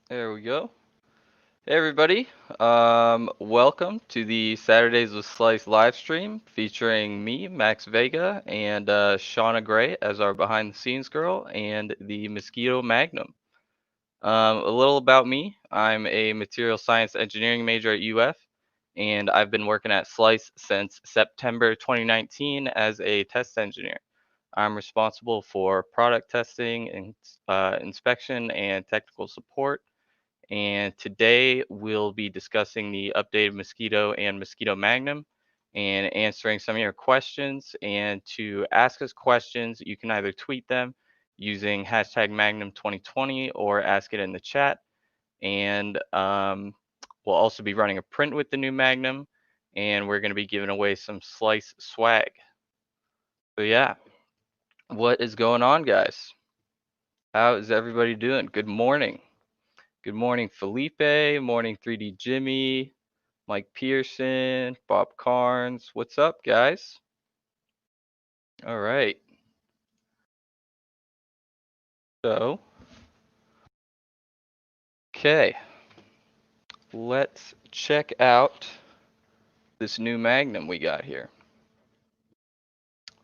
There we go. Hey everybody, welcome to the Saturdays with Slice live stream featuring me, Max Vega, and Shauna Gray as our behind the scenes girl, and the Mosquito Magnum. A little about me, I'm a material science engineering major at UF, and I've been working at Slice since September 2019 as a test engineer. I'm responsible for product testing and inspection and technical support, and today we'll be discussing the updated Mosquito and Mosquito Magnum and answering some of your questions. And to ask us questions, you can either tweet them using hashtag Magnum2020 or ask it in the chat. And we'll also be running a print with the new Magnum, and we're going to be giving away some Slice swag. So yeah, what is going on, guys? How is everybody doing? Good morning. Good morning, Felipe. Morning, 3D Jimmy, Mike Pearson, Bob Carnes. What's up, guys? All right. So, okay. Let's check out this new Magnum we got here.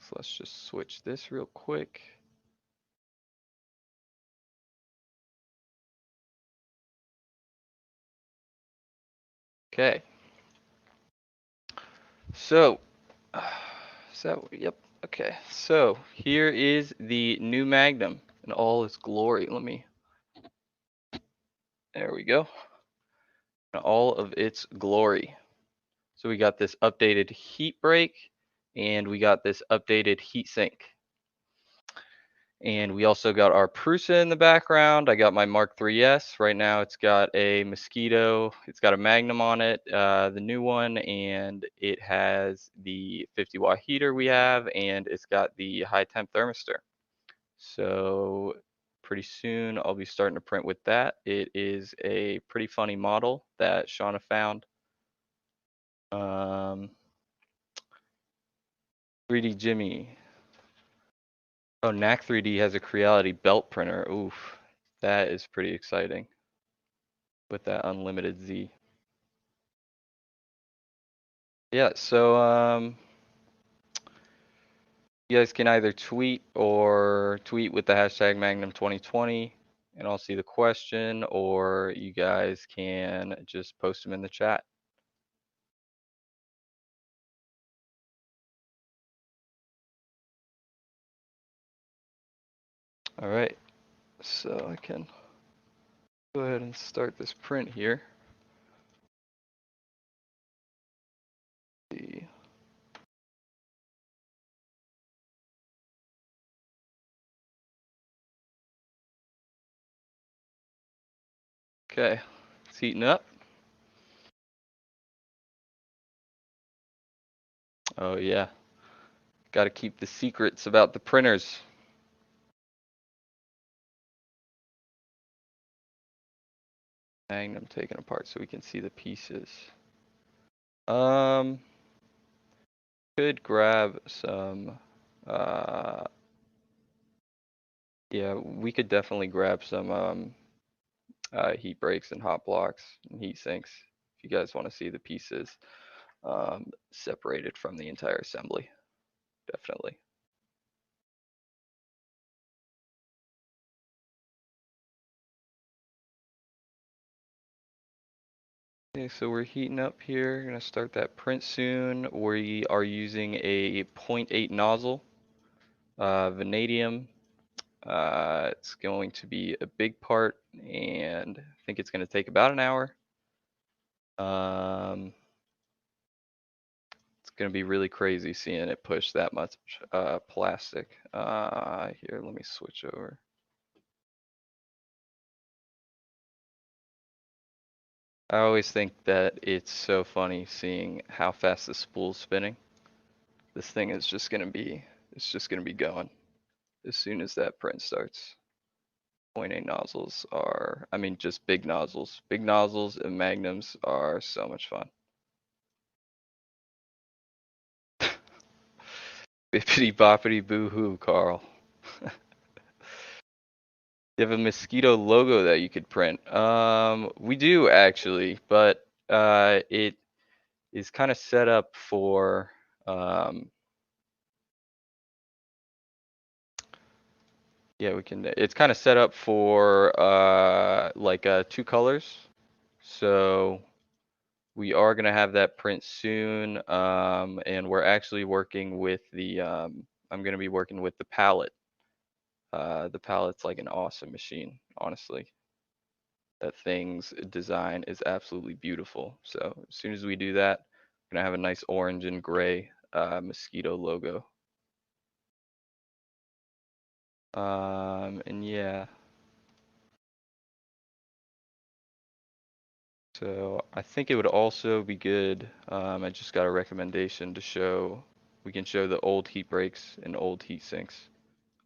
So let's just switch this real quick. Okay. So, yep. Okay. So here is the new Magnum in all its glory. There we go. In all of its glory. So we got this updated heat break, and we got this updated heat sink. And we also got our Prusa in the background. I got my Mark III's. Right now it's got a Mosquito. It's got a Magnum on it, the new one, and it has the 50-watt heater we have, and it's got the high temp thermistor. So pretty soon I'll be starting to print with that. It is a pretty funny model that Shauna found. 3D Jimmy. Oh, Knack 3D has a Creality belt printer. Oof, that is pretty exciting with that unlimited Z. Yeah, so you guys can either tweet with the hashtag Magnum2020 and I'll see the question, or you guys can just post them in the chat. All right, so I can go ahead and start this print here. Let's see. Okay, it's heating up. Oh yeah, got to keep the secrets about the printers. Magnum taken apart so we can see the pieces. Could grab some, yeah, we could definitely grab some heat breaks and hot blocks and heat sinks if you guys want to see the pieces separated from the entire assembly. Definitely. Okay, so we're heating up here. Gonna start that print soon. We are using a 0.8 nozzle, vanadium. It's going to be a big part, and I think it's going to take about an hour. It's going to be really crazy seeing it push that much plastic. Here, let me switch over. I always think that it's so funny seeing how fast the spool's spinning. This thing is just going to be, it's just going to be going as soon as that print starts. 0.8 nozzles are, I mean, just big nozzles. Big nozzles and magnums are so much fun. Bippity boppity boo hoo, Carl. You have a Mosquito logo that you could print. We do actually, but it is kind of set up for um, yeah, we can. It's kind of set up for like two colors. So we are gonna have that print soon, and we're actually working with the. I'm gonna be working with the palette. The palette's like an awesome machine, honestly. That thing's design is absolutely beautiful. So as soon as we do that, we're gonna have a nice orange and gray Mosquito logo. And yeah, so I think it would also be good. I just got a recommendation to show. We can show the old heat breaks and old heat sinks,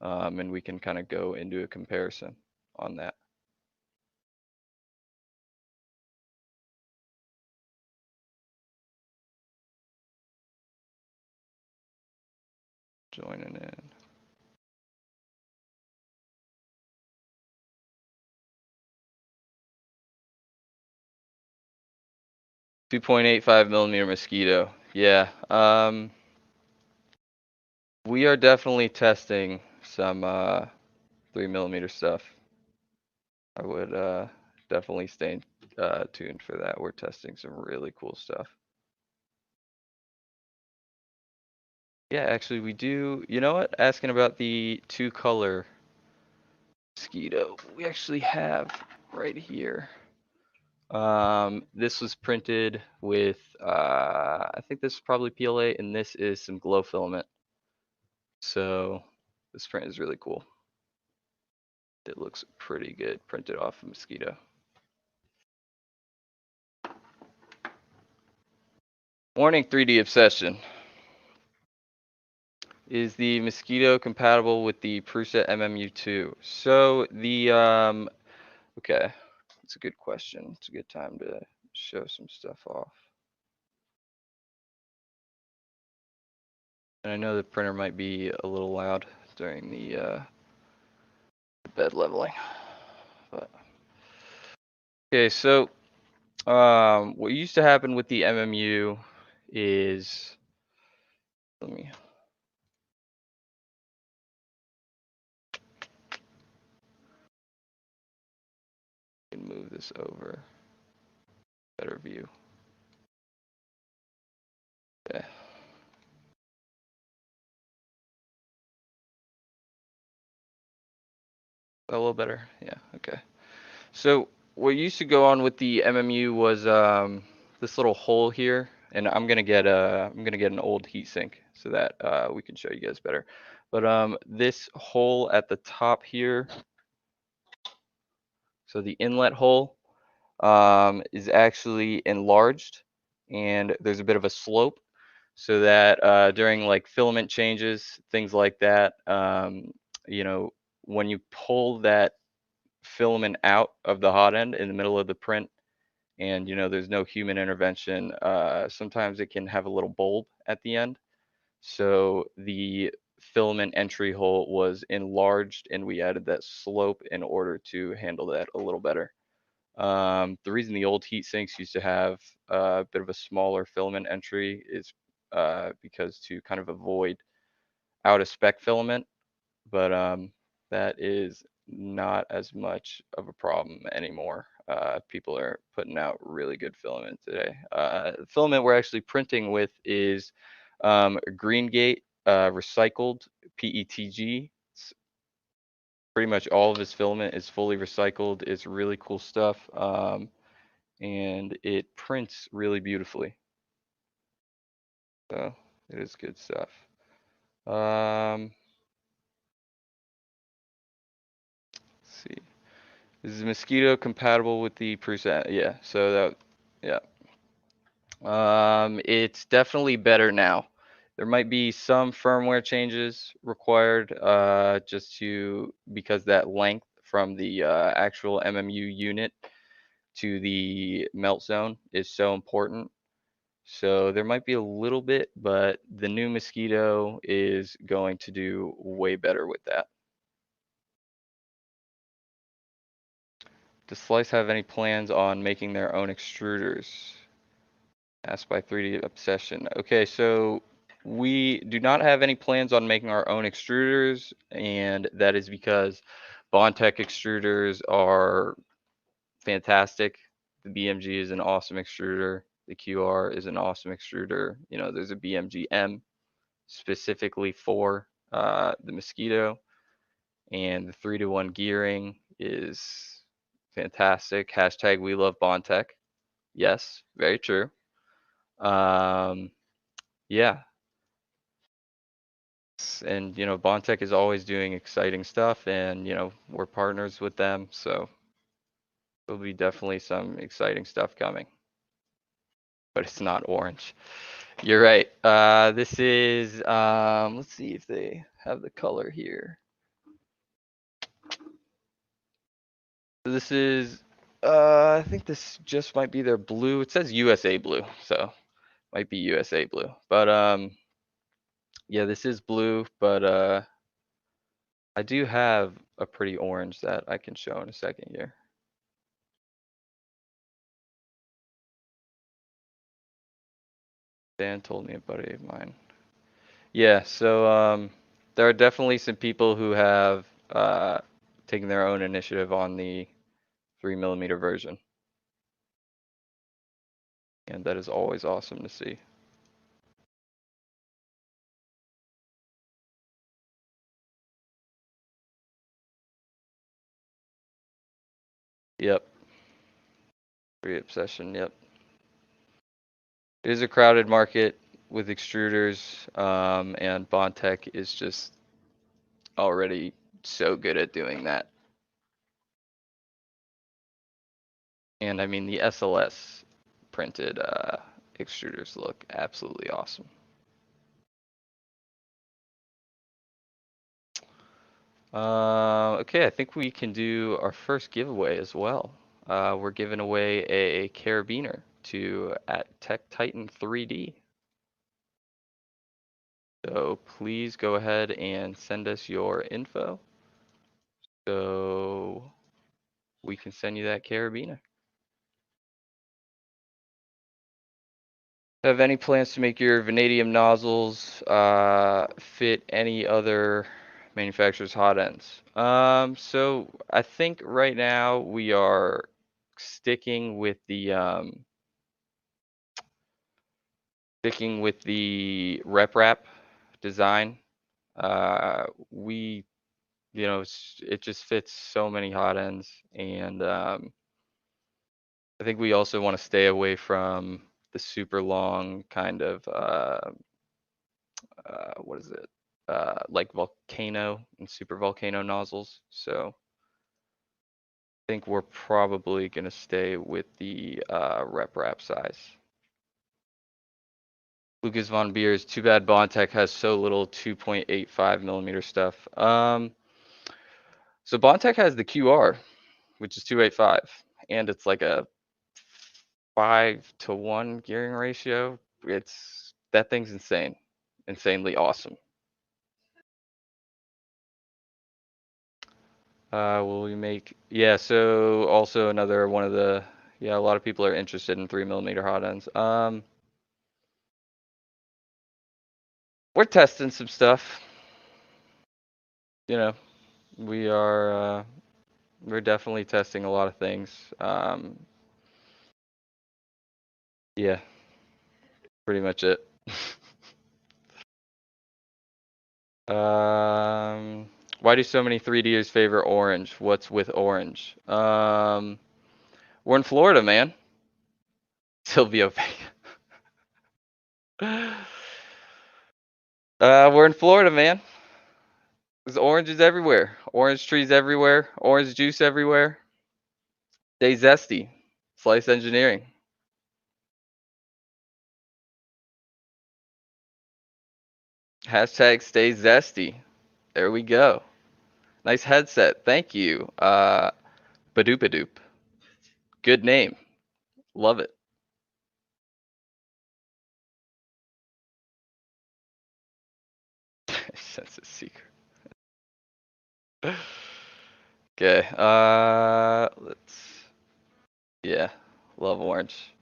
and we can kind of go into a comparison on that. Joining in. 2.85 millimeter Mosquito. Yeah. We are definitely testing some 3 millimeter stuff. I would definitely stay tuned for that. We're testing some really cool stuff. Yeah, actually, we do. You know what? Asking about the two color Mosquito, we actually have right here. This was printed with, I think this is probably PLA, and this is some glow filament. So this print is really cool. It looks pretty good printed off of Mosquito. Warning 3D Obsession. Is the Mosquito compatible with the Prusa MMU2? So the okay, it's a good question. It's a good time to show some stuff off. And I know the printer might be a little loud during the bed leveling, but okay. So what used to happen with the MMU is, let me move this over. Better view. Okay. A little better. Yeah. Okay. So what used to go on with the MMU was this little hole here, and I'm gonna get an old heatsink so that we can show you guys better. But this hole at the top here, so the inlet hole, is actually enlarged, and there's a bit of a slope, so that during like filament changes, things like that, you know, when you pull that filament out of the hot end in the middle of the print, and you know there's no human intervention, sometimes it can have a little bulb at the end. So the filament entry hole was enlarged, and we added that slope in order to handle that a little better. The reason the old heat sinks used to have a bit of a smaller filament entry is because to kind of avoid out of spec filament, but that is not as much of a problem anymore. People are putting out really good filament today. The filament we're actually printing with is Greengate recycled PETG. It's pretty much all of his filament is fully recycled. It's really cool stuff, and it prints really beautifully. So it is good stuff. Let's see. Is Mosquito compatible with the Prusa? Yeah. So that, yeah. It's definitely better now. There might be some firmware changes required, just to because that length from the actual MMU unit to the melt zone is so important. So there might be a little bit, but the new Mosquito is going to do way better with that. Does Slice have any plans on making their own extruders? Asked by 3D Obsession. Okay, so we do not have any plans on making our own extruders, and that is because Bondtech extruders are fantastic. The BMG is an awesome extruder. The QR is an awesome extruder. You know, there's a BMG M specifically for the Mosquito, and the 3-to-1 gearing is fantastic. Hashtag we love Bondtech. Yes, very true. Yeah, and you know, Bondtech is always doing exciting stuff, and you know, we're partners with them, so there'll be definitely some exciting stuff coming. But it's not orange. You're right. This is let's see if they have the color here. So this is I think this just might be their blue. It says USA blue, so might be USA blue. But yeah, this is blue, but I do have a pretty orange that I can show in a second here. Dan told me a buddy of mine. Yeah, so there are definitely some people who have taken their own initiative on the 3mm version, and that is always awesome to see. Yep. Obsession, yep. It is a crowded market with extruders, and Bondtech is just already so good at doing that. And I mean, the SLS printed extruders look absolutely awesome. Okay, I think we can do our first giveaway as well. We're giving away a carabiner to at Tech Titan 3D. So please go ahead and send us your info so we can send you that carabiner. Have any plans to make your vanadium nozzles fit any other manufacturer's hot ends? So I think right now we are sticking with the rep wrap design. We, you know, it just fits so many hot ends, and I think we also want to stay away from the super long kind of what is it? Like volcano and super volcano nozzles. So I think we're probably going to stay with the rep wrap size. Lucas Von Beers, too bad Bondtech has so little 2.85mm stuff. So Bondtech has the QR, which is 285, and it's like a 5-to-1 gearing ratio. That thing's insane, insanely awesome. Will we make? Yeah. So also another one of the a lot of people are interested in 3mm hot ends. We're testing some stuff. You know, we are we're definitely testing a lot of things. Yeah, pretty much it. Why do so many 3Ders favor orange? What's with orange? We're in Florida, man. Silvio Vega. We're in Florida, man. There's oranges everywhere. Orange trees everywhere. Orange juice everywhere. Stay zesty. Slice engineering. Hashtag stay zesty. There we go. Nice headset. Thank you. Badoopadoop. Good name. Love it. Sense a secret. Okay. Let's Yeah, love orange.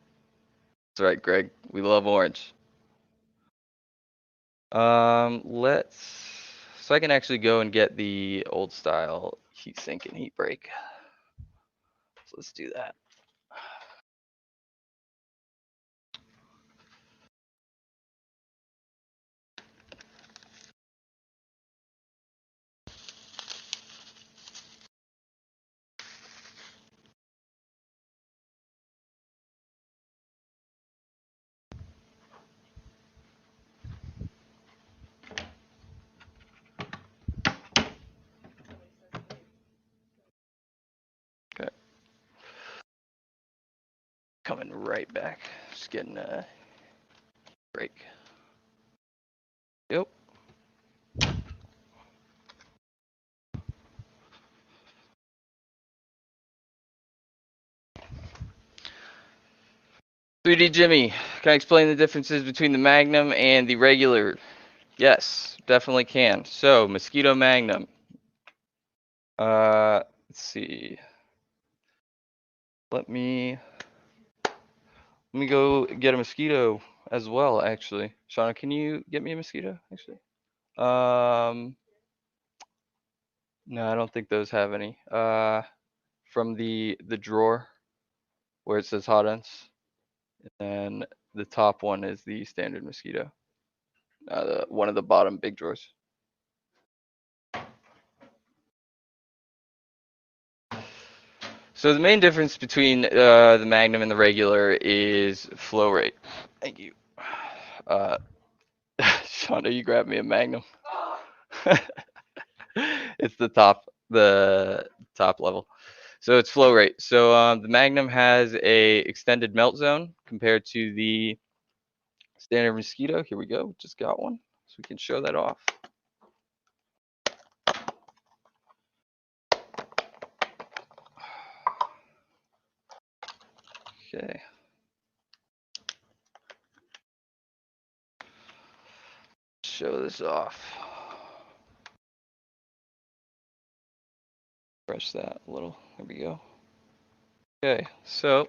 That's right, Greg. We love orange. So I can actually go and get the old style heat sink and heat break. So let's do that. Okay. Coming right back. Just getting a break. Yep. "3D Jimmy, can I explain the differences between the Magnum and the regular?" Yes, definitely can. So, Mosquito Magnum. Let's see. Let me go get a mosquito as well, actually. Shauna, can you get me a mosquito, actually? No, I don't think those have any. From the drawer where it says hotends, and the top one is the standard mosquito. One of the bottom big drawers. So the main difference between the Magnum and the regular is flow rate. Thank you. Shauna, you grab me a Magnum. It's the top level. So it's flow rate. So the Magnum has a extended melt zone compared to the standard mosquito. Here we go. Just got one, so we can show that off. Okay. Show this off. Brush that a little. There we go. Okay, so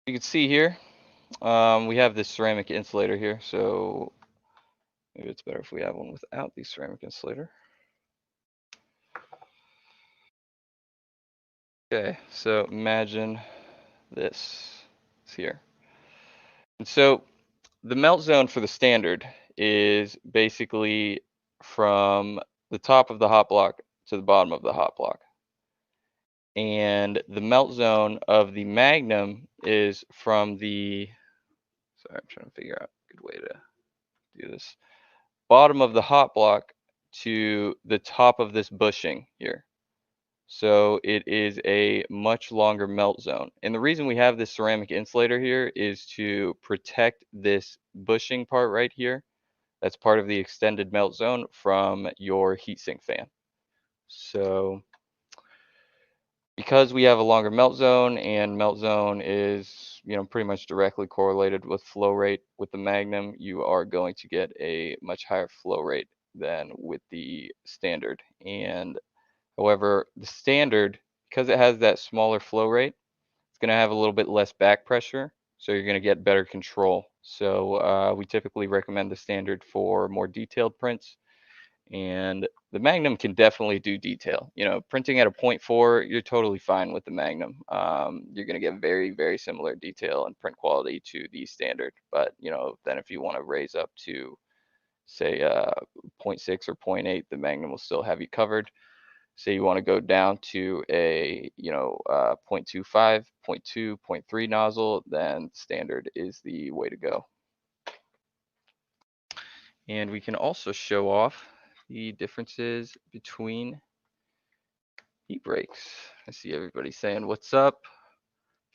you can see here, we have this ceramic insulator here. So maybe it's better if we have one without the ceramic insulator. Okay, so imagine this is here. And so the melt zone for the standard is basically from the top of the hot block to the bottom of the hot block. And the melt zone of the Magnum is from the, sorry, I'm trying to figure out a good way to do this, bottom of the hot block to the top of this bushing here. So it is a much longer melt zone. And the reason we have this ceramic insulator here is to protect this bushing part right here. That's part of the extended melt zone from your heatsink fan. So because we have a longer melt zone, and melt zone is, pretty much directly correlated with flow rate with the Magnum, you are going to get a much higher flow rate than with the standard. And however, the standard, because it has that smaller flow rate, it's going to have a little bit less back pressure, so you're going to get better control. So we typically recommend the standard for more detailed prints, and the Magnum can definitely do detail. Printing at a 0.4, you're totally fine with the Magnum. You're going to get very, very similar detail and print quality to the standard. But then if you want to raise up to, say, 0.6 or 0.8, the Magnum will still have you covered. Say you want to go down to a 0.25, 0.2, 0.3 nozzle, then standard is the way to go. And we can also show off the differences between heat breaks. I see everybody saying what's up.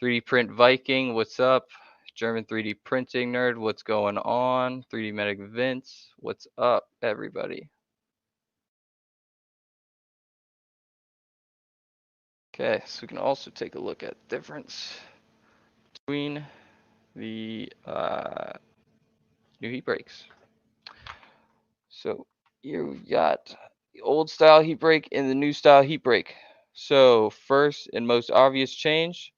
3D Print Viking, what's up? German 3D Printing Nerd, what's going on? 3D Medic Vince, what's up, everybody? Okay, so we can also take a look at the difference between the new heat breaks. So here we got the old style heat break and the new style heat break. So first and most obvious change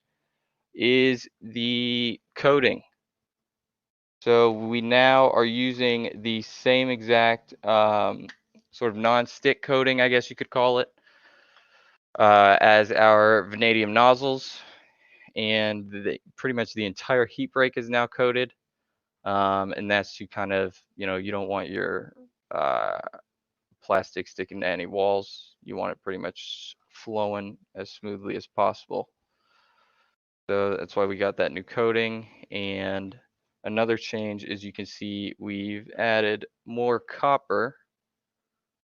is the coating. So we now are using the same exact sort of non-stick coating, I guess you could call it, as our vanadium nozzles, and pretty much the entire heat break is now coated. And that's to kind of, you don't want your uh, plastic sticking to any walls. You want it pretty much flowing as smoothly as possible. So that's why we got that new coating. And another change is you can see we've added more copper.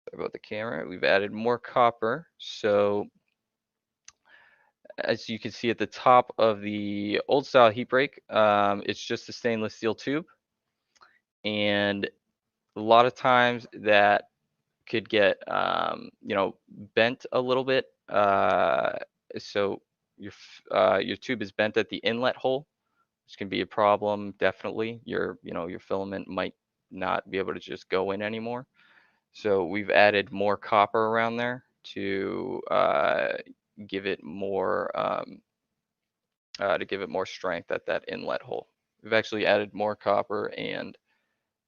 Sorry about the camera. We've added more copper. So as you can see at the top of the old style heat break, it's just a stainless steel tube. And a lot of times that could get bent a little bit. So your tube is bent at the inlet hole, which can be a problem. Definitely, your filament might not be able to just go in anymore. So we've added more copper around there to give it more strength at that inlet hole. We've actually added more copper, and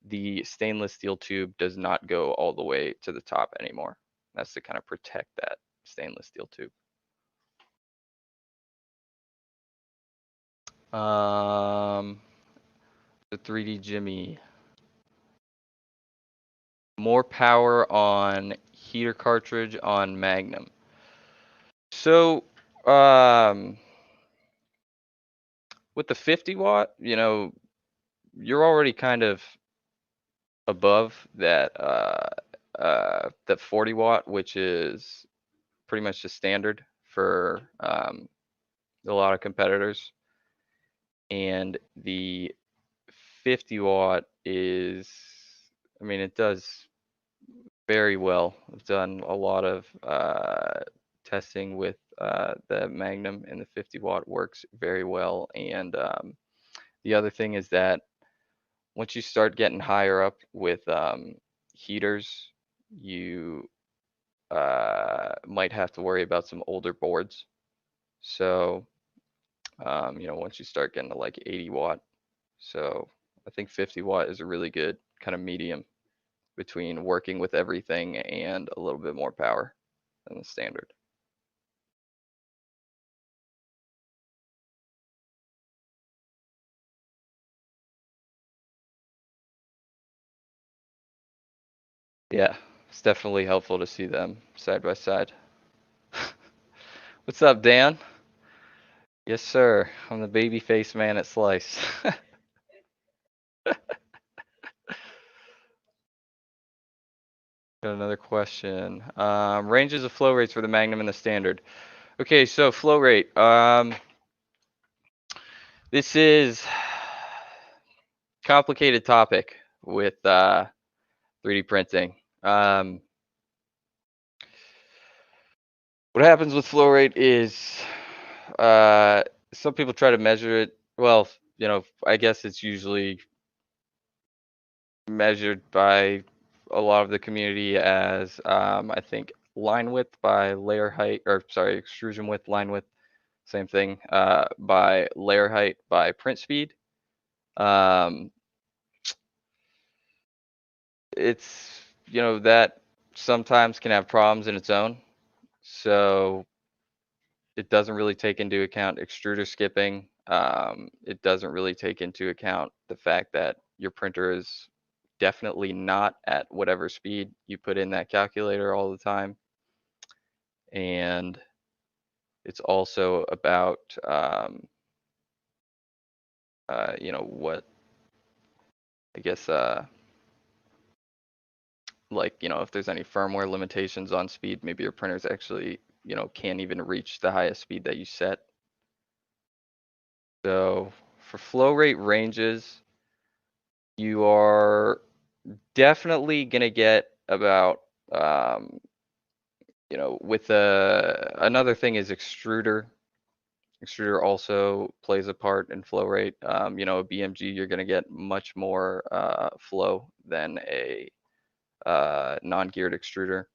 the stainless steel tube does not go all the way to the top anymore. That's to kind of protect that stainless steel tube. The 3D Jimmy. More power on heater cartridge on Magnum. So, with the 50 watt, you're already kind of above that 40 watt, which is pretty much the standard for a lot of competitors. And the 50 watt is, it does very well. I've done a lot of testing with the Magnum, and the 50 watt works very well. And the other thing is that once you start getting higher up with heaters, you might have to worry about some older boards. So, once you start getting to like 80 watt, so I think 50 watt is a really good kind of medium between working with everything and a little bit more power than the standard. Yeah, it's definitely helpful to see them side by side. What's up, Dan? Yes, sir. I'm the baby face man at Slice. Got another question. Ranges of flow rates for the Magnum and the Standard. Okay, so flow rate. This is complicated topic with 3D printing. What happens with flow rate is some people try to measure it. Well, I guess it's usually measured by a lot of the community as I think line width by layer height, or sorry, extrusion width, line width, same thing, by layer height by print speed. It's, that sometimes can have problems in its own. So it doesn't really take into account extruder skipping. It doesn't really take into account the fact that your printer is definitely not at whatever speed you put in that calculator all the time. And it's also about, what, I guess, like, if there's any firmware limitations on speed, maybe your printers actually, can't even reach the highest speed that you set. So for flow rate ranges, you are definitely gonna get about, with another thing is extruder. Extruder also plays a part in flow rate. A BMG, you're gonna get much more flow than a non-geared extruder.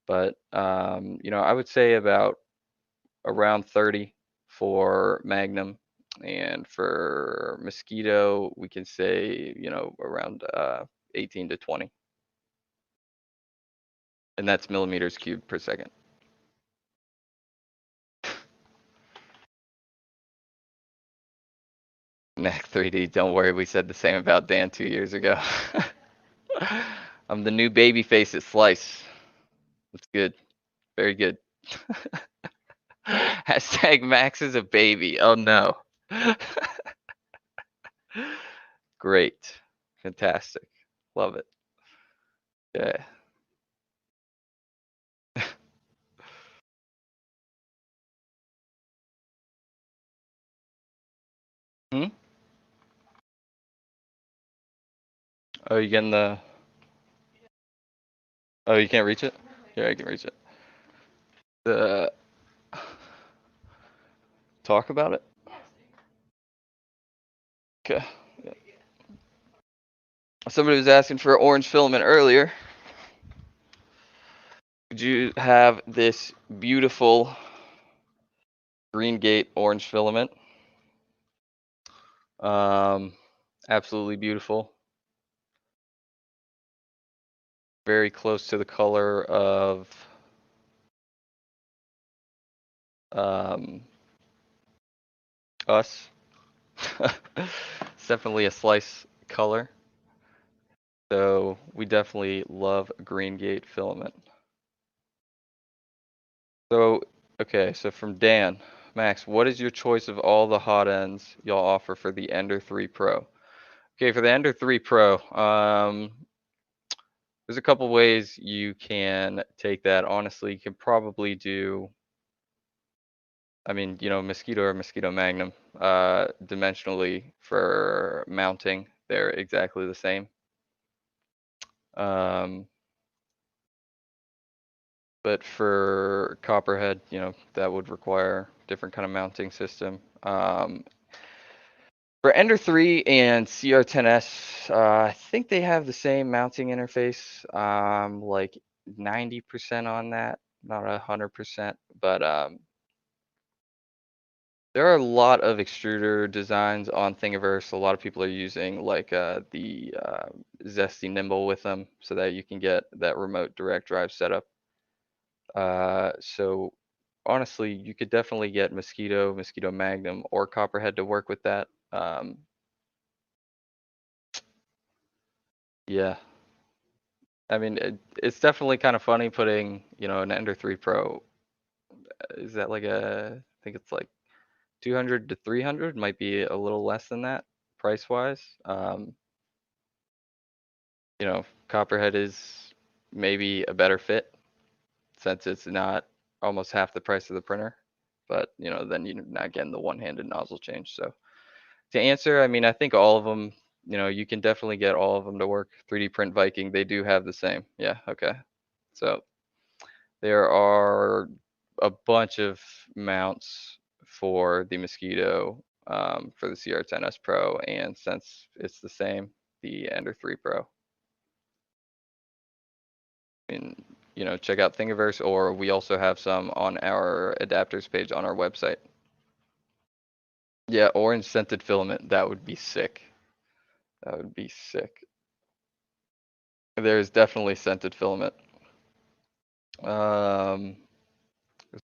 But I would say about around 30 for Magnum, and for Mosquito, we can say, around 18 to 20, and that's millimeters cubed per second. Mac 3D, don't worry, we said the same about Dan 2 years ago. I'm the new baby face at Slice. That's good. Very good. Hashtag Max is a baby. Oh no. Great. Fantastic. Love it. Okay. Hmm? Oh, you getting the... Oh, you can't reach it? Yeah, I can reach it. The... Talk about it? Okay. Yeah. Somebody was asking for orange filament earlier. Would you have this beautiful green gate orange filament? Absolutely beautiful. Very close to the color of us. It's definitely a Slice color. So we definitely love green gate filament. So, okay, so from Dan, Max, what is your choice of all the hot ends y'all offer for the Ender 3 Pro? Okay, for the Ender 3 Pro, there's a couple ways you can take that. Honestly, you can probably do, I mean, Mosquito or Mosquito Magnum, dimensionally for mounting, they're exactly the same. But for Copperhead, that would require different kind of mounting system. For Ender 3 and CR10S, I think they have the same mounting interface, like 90% on that, not 100%. But there are a lot of extruder designs on Thingiverse. A lot of people are using like the Zesty Nimble with them, so that you can get that remote direct drive setup. So honestly, you could definitely get Mosquito, Mosquito Magnum, or Copperhead to work with that. Yeah, I mean, it's definitely kind of funny putting, an Ender 3 Pro. Is that like I think it's like 200 to 300, might be a little less than that price wise. Copperhead is maybe a better fit since it's not almost half the price of the printer, but then you're not getting the one-handed nozzle change. So to answer, I mean, I think all of them, you can definitely get all of them to work. 3D Print Viking, they do have the same. Yeah, okay. So there are a bunch of mounts for the Mosquito, for the CR10S Pro, and since it's the same, the Ender 3 Pro. I mean, check out Thingiverse, or we also have some on our adapters page on our website. Yeah, orange scented filament, that would be sick. That would be sick. There's definitely scented filament. There's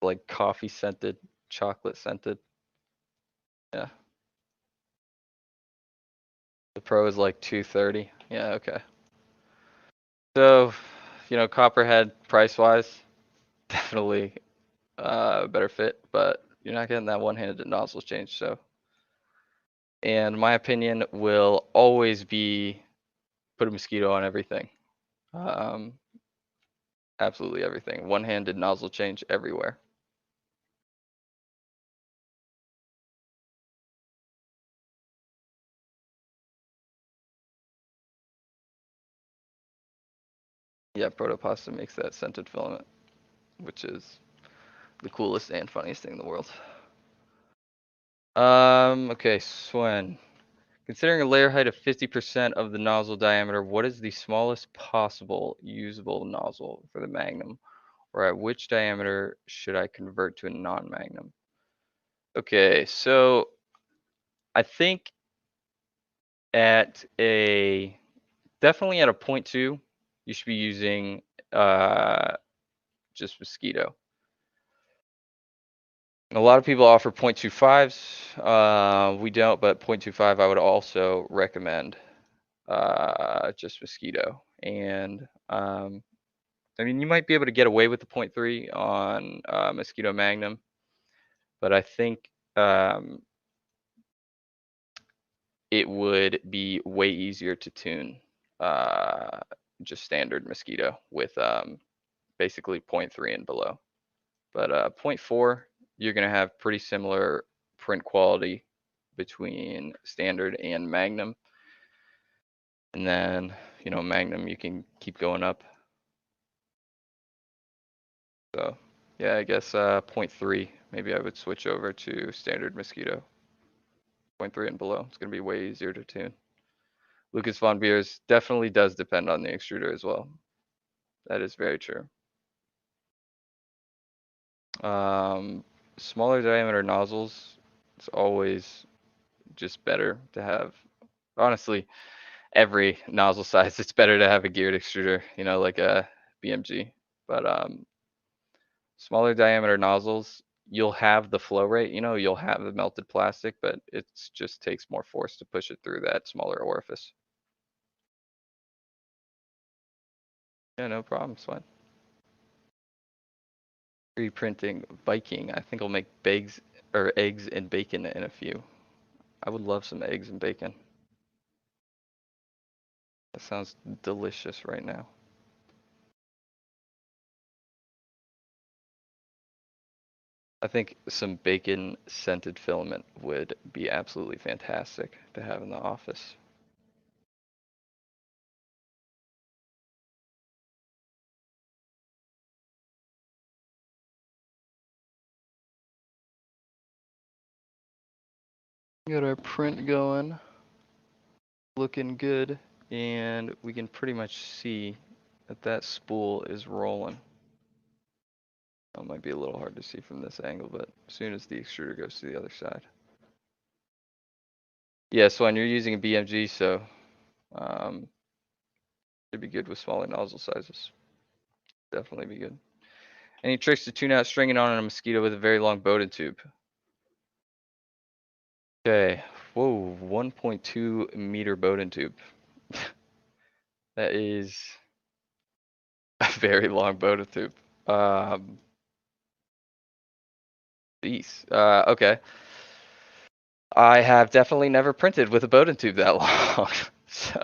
like coffee scented, chocolate scented. Yeah. The Pro is like 230. Yeah, okay. So, Copperhead price wise, definitely better fit, but you're not getting that one-handed nozzle change. So, and my opinion will always be put a Mosquito on everything. Um, Absolutely everything. One-handed nozzle change everywhere. Yeah, Protopasta makes that scented filament, which is the coolest and funniest thing in the world. Okay, Swen. Considering a layer height of 50% of the nozzle diameter, what is the smallest possible usable nozzle for the Magnum? Or at which diameter should I convert to a non-Magnum? Okay, so I think at a definitely at a 0.2, you should be using uh, just Mosquito. A lot of people offer 0.25s. We don't, but 0.25 I would also recommend just Mosquito. And I mean, you might be able to get away with the 0.3 on Mosquito Magnum, but I think it would be way easier to tune uh, just standard Mosquito with basically 0.3 and below. But 0.4, you're going to have pretty similar print quality between standard and Magnum. And then, Magnum, you can keep going up. So, yeah, I guess 0.3, maybe I would switch over to standard Mosquito. 0.3 and below, it's going to be way easier to tune. Lucas Von Beers definitely does depend on the extruder as well. That is very true. Smaller diameter nozzles, it's always just better to have. Honestly, every nozzle size, it's better to have a geared extruder, like a BMG. But smaller diameter nozzles, you'll have the flow rate, you'll have the melted plastic, but it just takes more force to push it through that smaller orifice. Yeah, no problem, it's fine. 3D printing Viking. I think I'll make eggs and bacon in a few. I would love some eggs and bacon. That sounds delicious right now. I think some bacon scented filament would be absolutely fantastic to have in the office. Got our print going, looking good, and we can pretty much see that spool is rolling. It might be a little hard to see from this angle, but as soon as the extruder goes to the other side. Yeah, so when you're using a BMG, so should be good with smaller nozzle sizes. Definitely be good. Any tricks to tune out stringing on a Mosquito with a very long Bowden tube? Okay, whoa, 1.2 meter Bowden tube. That is a very long Bowden tube. Geez. Okay. I have definitely never printed with a Bowden tube that long. So,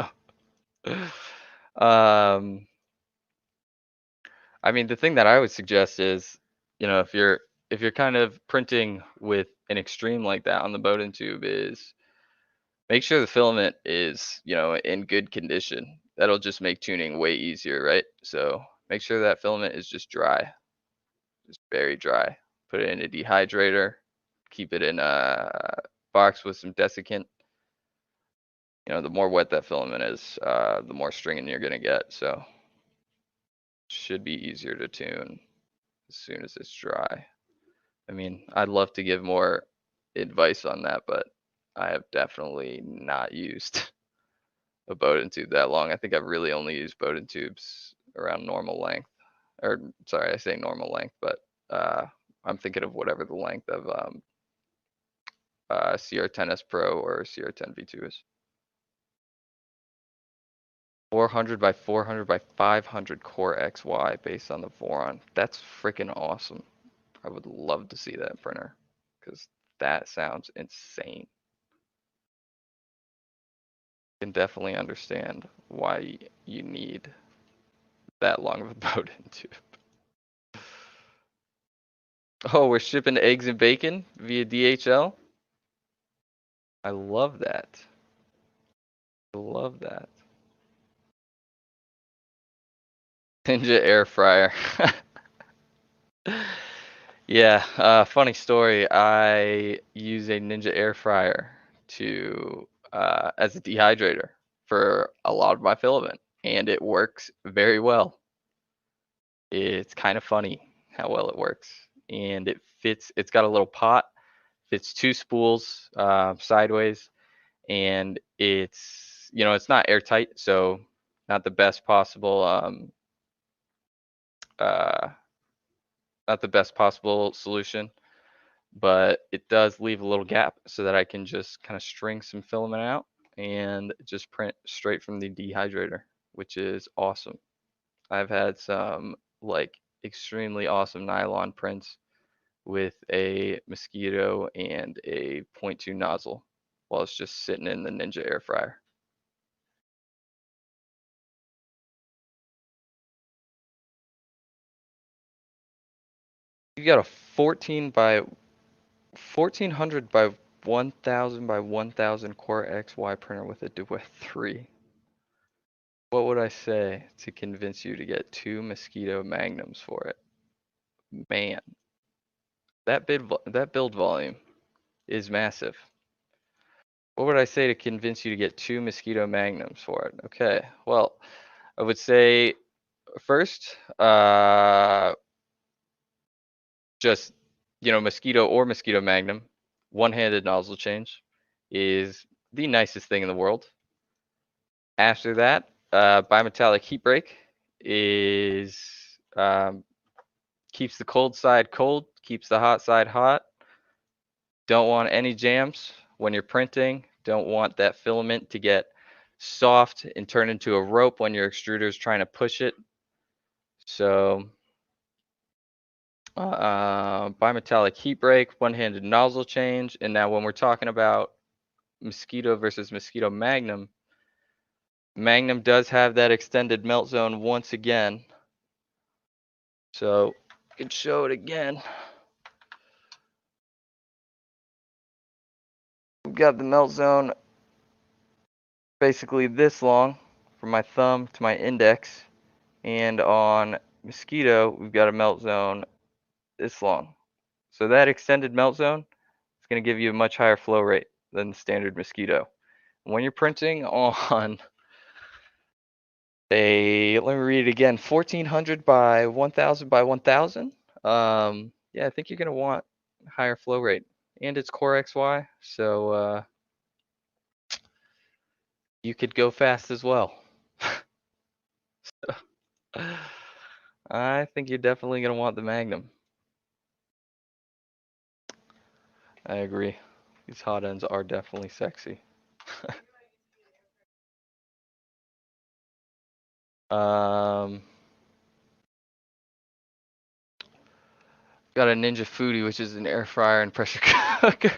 um, I mean, the thing that I would suggest is, if you're kind of printing with an extreme like that on the Bowden tube, is make sure the filament is, in good condition. That'll just make tuning way easier, right? So make sure that filament is just dry, just very dry. Put it in a dehydrator, keep it in a box with some desiccant. The more wet that filament is, the more stringing you're gonna get. So should be easier to tune as soon as it's dry. I mean, I'd love to give more advice on that, but I have definitely not used a Bowden tube that long. I think I've really only used Bowden tubes around normal length. Or sorry, I say normal length, but I'm thinking of whatever the length of CR10S Pro or CR10 V2 is. 400 by 400 by 500 core XY based on the Voron. That's freaking awesome. I would love to see that printer because that sounds insane. Can definitely understand why you need that long of a Bowden tube. Oh, we're shipping eggs and bacon via DHL? I love that. I love that. Ninja air fryer. Yeah, funny story. I use a Ninja air fryer to as a dehydrator for a lot of my filament, and it works very well. It's kind of funny how well it works, and it fits. It's got a little pot, it's 2 spools sideways, and it's it's not airtight, so not the best possible uh, not the best possible solution, but it does leave a little gap so that I can just kind of string some filament out and just print straight from the dehydrator, which is awesome. I've had some like extremely awesome nylon prints with a Mosquito and a .2 nozzle while it's just sitting in the Ninja air fryer. You got a 1400 by 1000 by 1000 Core XY printer with a Duet 3. What would I say to convince you to get 2 Mosquito Magnums for it? Man, that build volume is massive. What would I say to convince you to get 2 Mosquito Magnums for it? Okay, well, I would say first, just Mosquito or Mosquito Magnum, one-handed nozzle change is the nicest thing in the world. After that, bimetallic heat break is keeps the cold side cold, keeps the hot side hot. Don't want any jams when you're printing. Don't want that filament to get soft and turn into a rope when your extruder is trying to push it. So bimetallic heat break, one-handed nozzle change. And now when we're talking about Mosquito versus Mosquito Magnum, Magnum does have that extended melt zone once again. So I can show it again. We've got the melt zone basically this long from my thumb to my index. And on Mosquito, we've got a melt zone this long. So that extended melt zone is going to give you a much higher flow rate than the standard Mosquito. When you're printing on let me read it again, 1400 by 1000 by 1000, yeah, I think you're going to want higher flow rate. And it's Core XY, so you could go fast as well. I think you're definitely going to want the Magnum. I agree. These hot ends are definitely sexy. Got a Ninja Foodie, which is an air fryer and pressure cooker.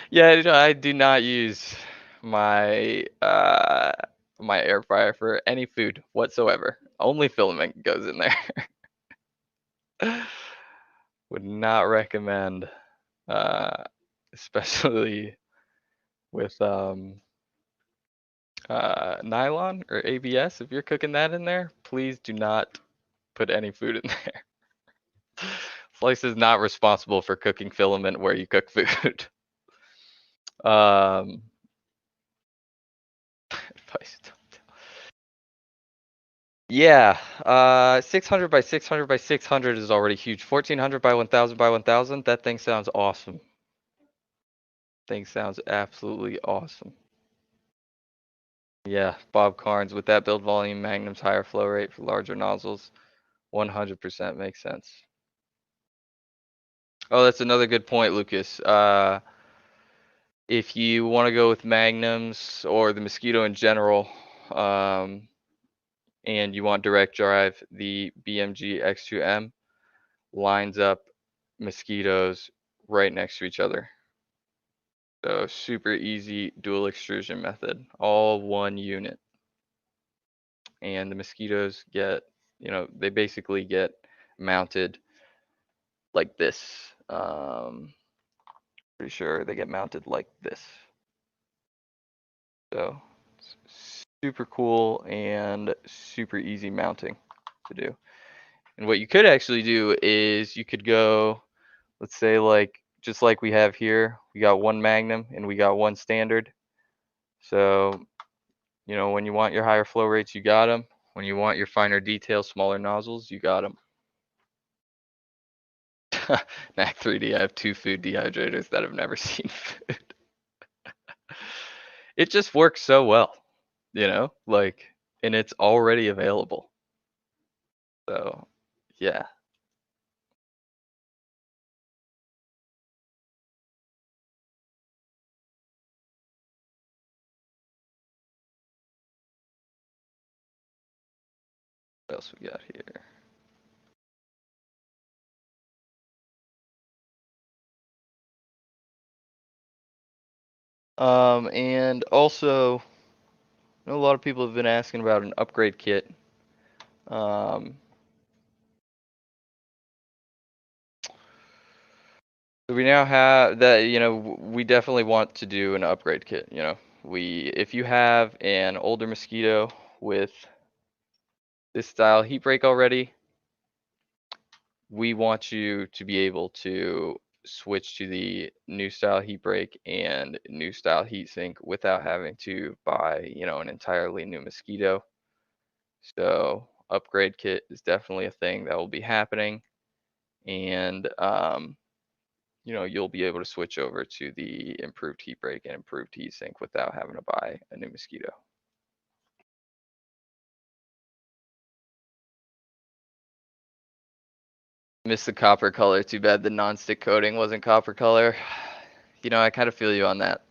Yeah, I do not use my my air fryer for any food whatsoever. Only filament goes in there. Would not recommend, especially with nylon or ABS. If you're cooking that in there, please do not put any food in there. Slice is not responsible for cooking filament where you cook food. Um, yeah, 600 by 600 by 600 is already huge. 1400 by 1000 by 1000, that thing sounds awesome. Thing sounds absolutely awesome. Yeah, Bob Carnes with that build volume, Magnum's higher flow rate for larger nozzles, 100% makes sense. Oh, that's another good point, Lucas. If you want to go with Magnums or the Mosquito in general, and you want direct drive, the BMG X2M lines up Mosquitoes right next to each other. So super easy dual extrusion method, all one unit. And the Mosquitoes get, they basically get mounted like this. Pretty sure they get mounted like this. So super cool and super easy mounting to do. And what you could actually do is you could go, let's say just like we have here, we got one Magnum and we got one standard. So, when you want your higher flow rates, you got them. When you want your finer details, smaller nozzles, you got them. Knack 3D, I have 2 food dehydrators that have never seen food. It just works so well, like, and it's already available. So, yeah. What else we got here? And also, I know a lot of people have been asking about an upgrade kit. Um, so we now have that, we definitely want to do an upgrade kit, if you have an older Mosquito with this style heat break already, we want you to be able to switch to the new style heat break and new style heat sink without having to buy, an entirely new Mosquito. So upgrade kit is definitely a thing that will be happening, and you'll be able to switch over to the improved heat break and improved heat sink without having to buy a new Mosquito. Miss the copper color. Too bad the non-stick coating wasn't copper color. I kind of feel you on that.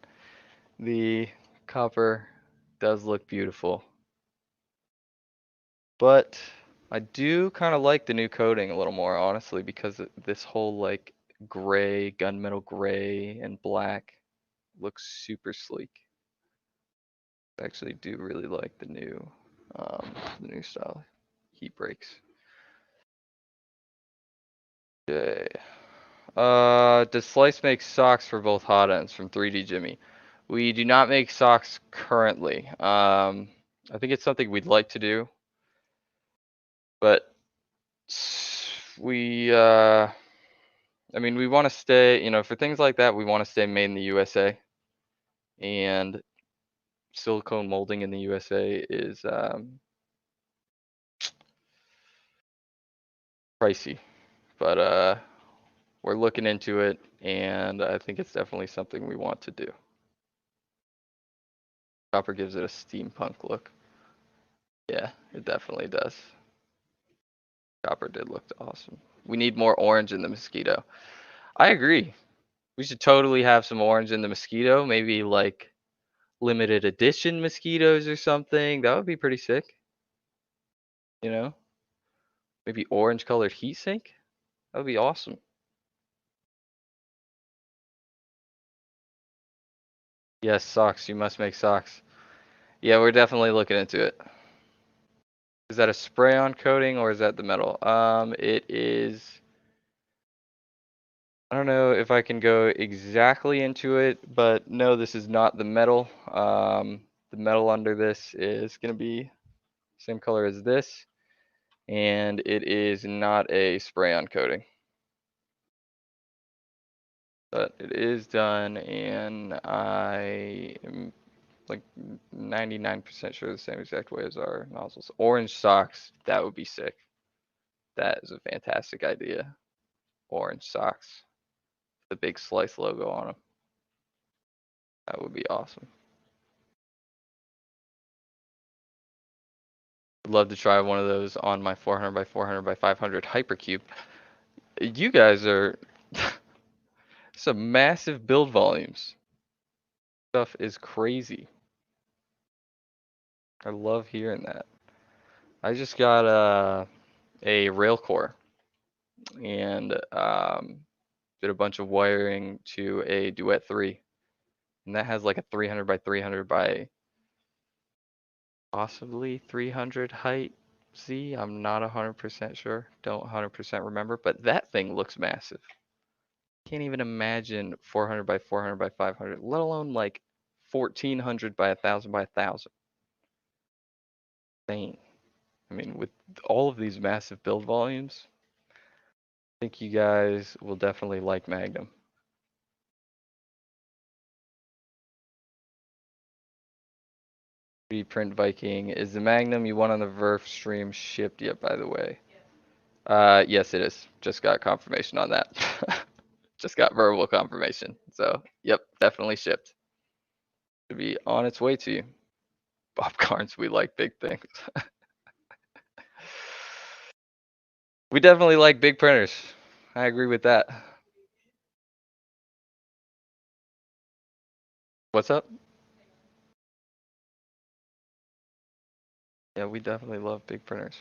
The copper does look beautiful, but I do kind of like the new coating a little more, honestly, because this whole like gray, gunmetal gray and black looks super sleek. I actually do really like the new style heat breaks. Okay. Does Slice make socks for both hot ends from 3D Jimmy? We do not make socks currently. I think it's something we'd like to do, but we, I mean, we want to stay, for things like that, we want to stay made in the USA, and silicone molding in the USA is pricey, but we're looking into it, and I think it's definitely something we want to do. Copper gives it a steampunk look. Yeah, it definitely does. Copper did look awesome. We need more orange in the Mosquito. I agree. We should totally have some orange in the Mosquito. Maybe like limited edition Mosquitoes or something. That would be pretty sick. You know? Maybe orange colored heatsink. That would be awesome. Yes, socks. You must make socks. Yeah, we're definitely looking into it. Is that a spray-on coating or is that the metal? It is. I don't know if I can go exactly into it, but no, this is not the metal. The metal under this is going to be same color as this, and it is not a spray-on coating. But it is done, and I am like 99% sure the same exact way as our nozzles. Orange socks, that would be sick. That is a fantastic idea. Orange socks, the big Slice logo on them. That would be awesome. Would love to try one of those on my 400 by 400 by 500 hypercube. You guys are some massive build volumes. Stuff is crazy. I love hearing that. I just got a rail core and did a bunch of wiring to a Duet 3. And that has like a 300 by 300 by possibly 300 height Z. I'm not 100% sure. Don't 100% remember. But that thing looks massive. Can't even imagine 400 by 400 by 500, let alone like 1400 by 1000 by 1000. Insane. I mean, with all of these massive build volumes, I think you guys will definitely like Magnum. Reprint Viking. Is the Magnum you want on the Verf stream shipped yet, by the way? Yes, it is. Just got confirmation on that. Just got verbal confirmation. So, yep, definitely shipped. To be on its way to you. Bob Carnes, we like big things. We definitely like big printers. I agree with that. What's up? Yeah, we definitely love big printers.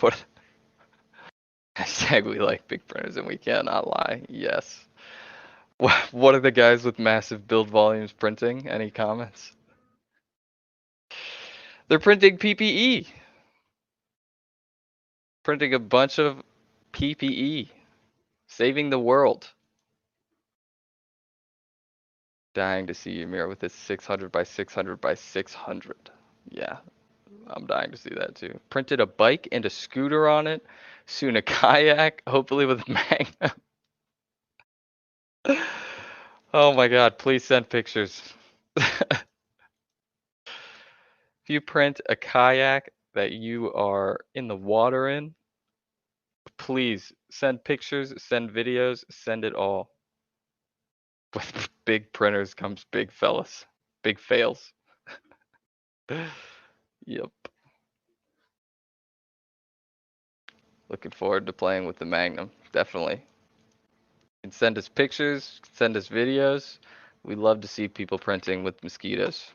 What? Hashtag we like big printers and we cannot lie. Yes. What are the guys with massive build volumes printing? Any comments? They're printing PPE. Printing a bunch of PPE. Saving the world. Dying to see you mirror with this 600 by 600 by 600. Yeah, I'm dying to see that too. Printed a bike and a scooter on it. Soon a kayak, hopefully with Magnum. Oh my god, please send pictures. If you print a kayak that you are in the water in, please send pictures, send videos, send it all. With big printers comes big fellas. Big fails. Yep. Looking forward to playing with the Magnum. Definitely. And send us pictures, send us videos. We love to see people printing with mosquitoes.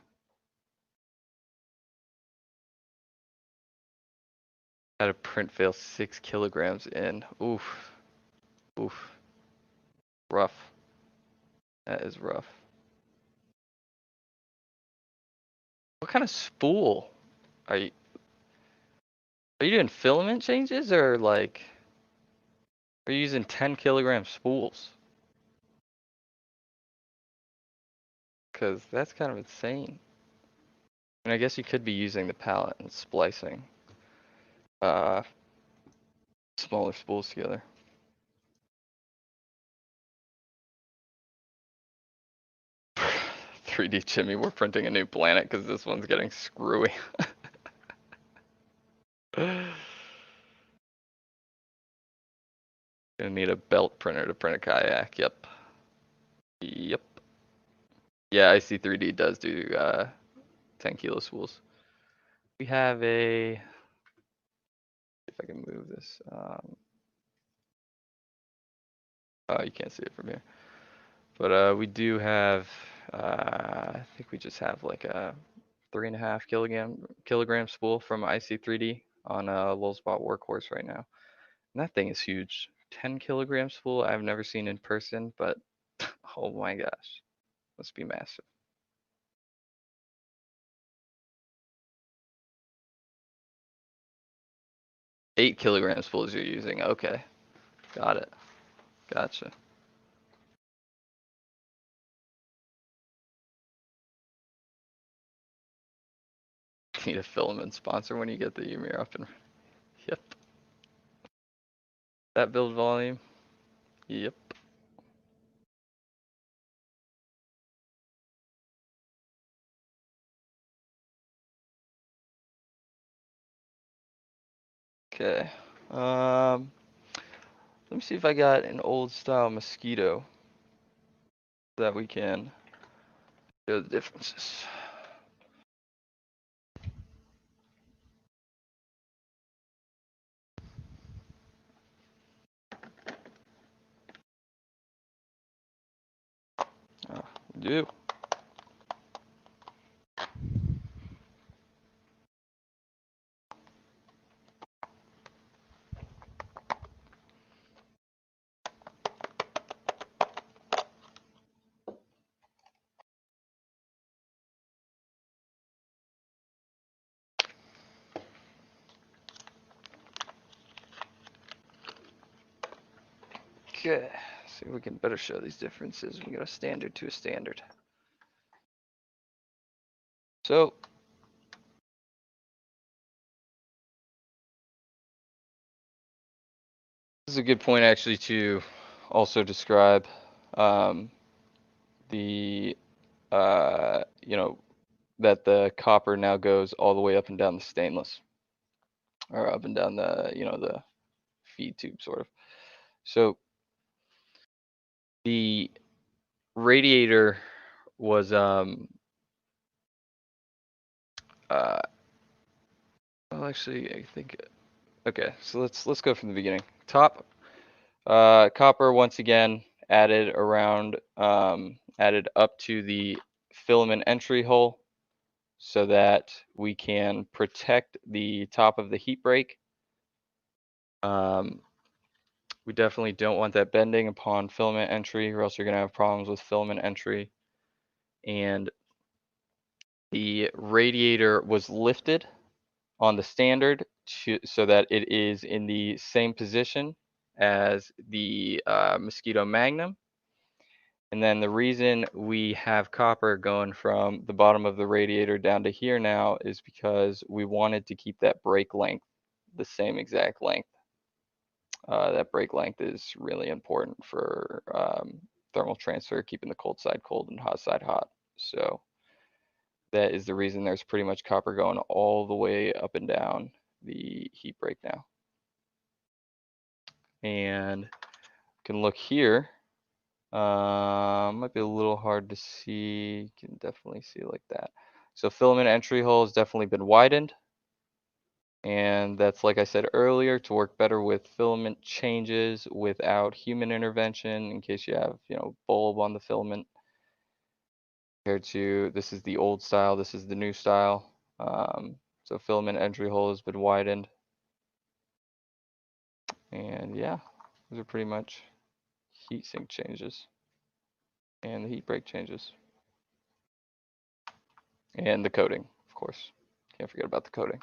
Had a print fail 6 kilograms in. Oof. Oof. Rough. That is rough. What kind of spool are you? Are you doing filament changes or like? Are you using 10 kilogram spools? Because that's kind of insane. And I guess you could be using the pallet and splicing uh, smaller spools together. 3D Jimmy, we're printing a new planet because this one's getting screwy. Gonna need a belt printer to print a kayak. Yep. Yep. Yeah, IC3D does do 10 kilo spools. We have a. If I can move this. Oh, you can't see it from here. But we do have. I think we just have like a 3.5 kilogram spool from IC3D on a Lulzbot Workhorse right now. And that thing is huge. 10 kilogram spool I've never seen in person, but oh my gosh, must be massive. 8 kilogram spools you're using. Okay, got it. Gotcha. Need a filament sponsor when you get the Ymir up and. Yep. That build volume. Yep. Okay. Let me see if I got an old style Mosquito that we can show the differences. Oh, we do. Okay. See if we can better show these differences. We got a standard to a standard. So this is a good point actually to also describe. the you know, that the copper now goes all the way up and down the stainless, or up and down the, you know, the feed tube sort of. So the radiator was well, actually I think, okay, so let's go from the beginning. Top, copper once again added around, added up to the filament entry hole so that we can protect the top of the heat break. We definitely don't want that bending upon filament entry, or else you're going to have problems with filament entry. And the radiator was lifted on the standard so that it is in the same position as the Mosquito Magnum. And then the reason we have copper going from the bottom of the radiator down to here now is because we wanted to keep that break length the same exact length. That break length is really important for thermal transfer, keeping the cold side cold and hot side hot. So that is the reason there's pretty much copper going all the way up and down the heat break now. And you can look here. Might be a little hard to see. You can definitely see like that. So filament entry hole has definitely been widened. And that's, like I said earlier, to work better with filament changes without human intervention, in case you have, you know, bulb on the filament. Compared to, this is the old style, this is the new style. So filament entry hole has been widened. And yeah, those are pretty much heatsink changes and the heat break changes. And the coating, of course. Can't forget about the coating.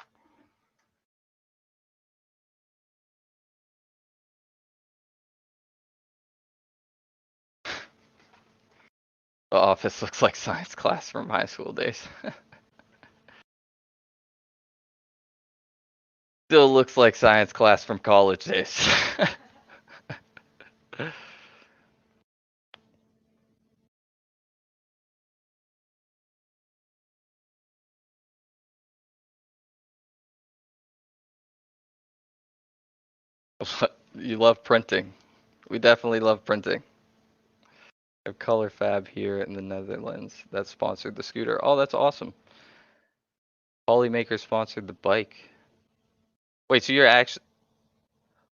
The office looks like science class from high school days. Still looks like science class from college days. You love printing. We definitely love printing. A Color Fab here in the Netherlands that sponsored the scooter. Oh, that's awesome. Polymaker sponsored the bike. Wait, so you're actually,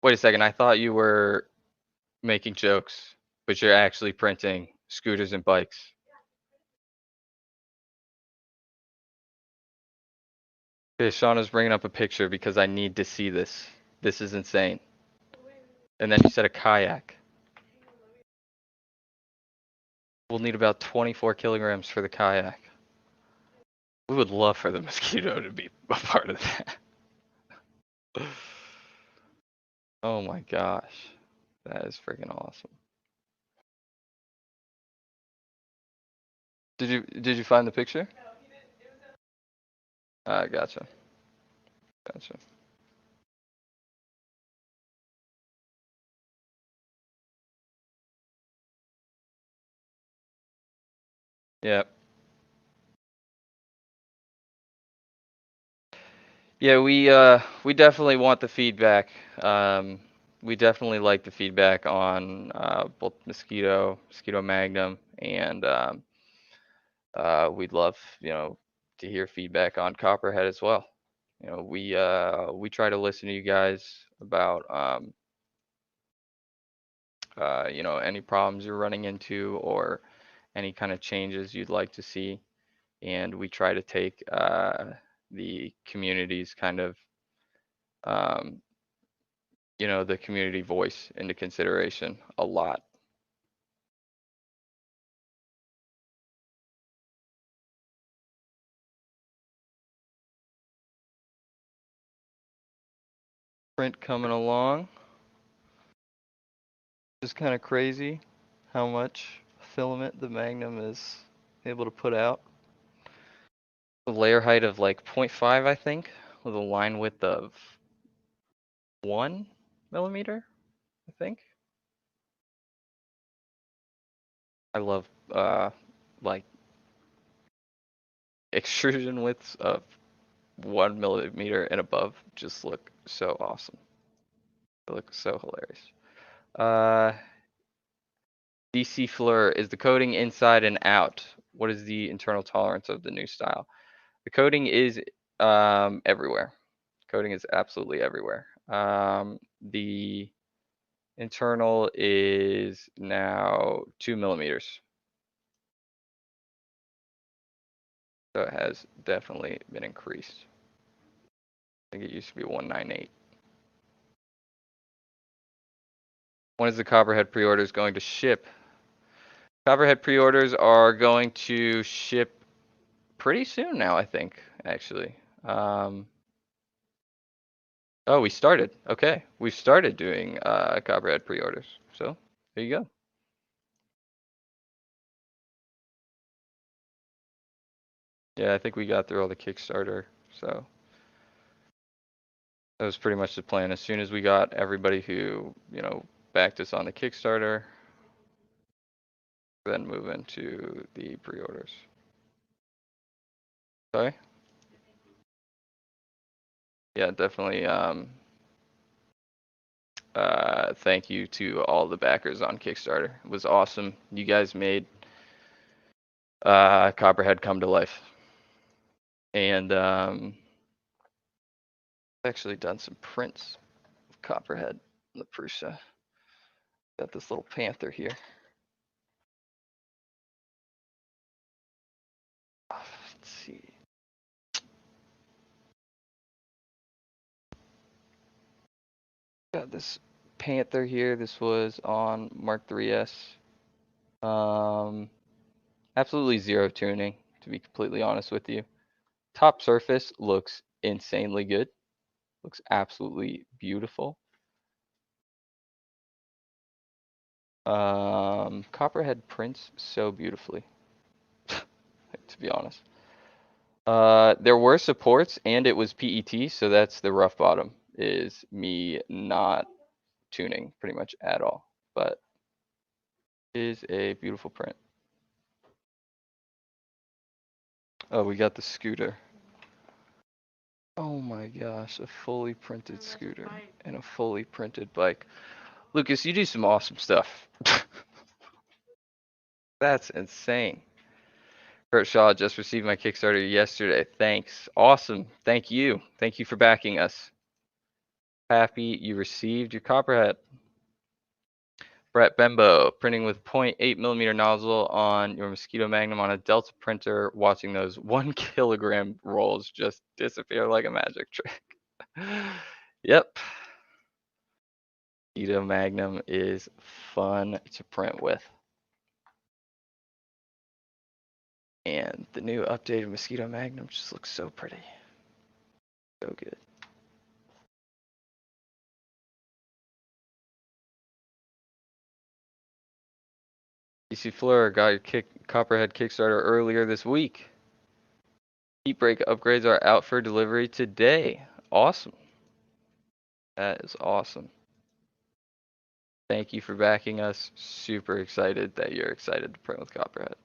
wait a second, I thought you were making jokes, but you're actually printing scooters and bikes. Okay, Shauna's bringing up a picture because I need to see this. This is insane. And then you said a kayak. We'll need about 24 kilograms for the kayak. We would love for the Mosquito to be a part of that. Oh my gosh. That is freaking awesome. Did you find the picture? Gotcha. Gotcha. Yeah. Yeah, we definitely want the feedback. We definitely like the feedback on both Mosquito Magnum, and we'd love, you know, to hear feedback on Copperhead as well. You know, we try to listen to you guys about you know, any problems you're running into or any kind of changes you'd like to see, and we try to take the community's kind of um, you know, the community voice into consideration a lot. Print coming along. It's kind of crazy how much filament the Magnum is able to put out. A layer height of like 0.5, I think, with a line width of 1 millimeter, I think. I love like extrusion widths of 1 millimeter and above just look so awesome. They look so hilarious. DC Fleur, is the coating inside and out? What is the internal tolerance of the new style? The coating is everywhere. Coating is absolutely everywhere. The internal is now 2 millimeters. So it has definitely been increased. I think it used to be 198. When is the Copperhead pre-orders going to ship? Copperhead pre-orders are going to ship pretty soon now, I think, actually. Oh, we started. Okay. We've started doing Copperhead pre-orders. So there you go. Yeah, I think we got through all the Kickstarter. So that was pretty much the plan. As soon as we got everybody who, backed us on the Kickstarter, then move into the pre-orders. Sorry? Yeah, definitely. Thank you to all the backers on Kickstarter. It was awesome. You guys made Copperhead come to life. And I've actually done some prints of Copperhead in the Prusa. Got this little panther here. Let's see. Got this panther here. This was on Mark 3S. Absolutely zero tuning, to be completely honest with you. Top surface looks insanely good. Looks absolutely beautiful. Copperhead prints so beautifully, to be honest. There were supports and it was PET, so that's the rough bottom, is me not tuning pretty much at all. But it is a beautiful print. Oh, we got the scooter. Oh my gosh, a fully printed scooter and a fully printed bike. Lucas, you do some awesome stuff. That's insane. Kurt Shaw just received my Kickstarter yesterday. Thanks. Awesome. Thank you. Thank you for backing us. Happy you received your Copperhead. Brett Bembo, printing with 0.8 millimeter nozzle on your Mosquito Magnum on a Delta printer, watching those 1 kilogram rolls just disappear like a magic trick. Yep. Mosquito Magnum is fun to print with. And the new updated Mosquito Magnum just looks so pretty. So good. DC Fleur got your Copperhead Kickstarter earlier this week. Heat break upgrades are out for delivery today. Awesome. That is awesome. Thank you for backing us. Super excited that you're excited to print with Copperhead.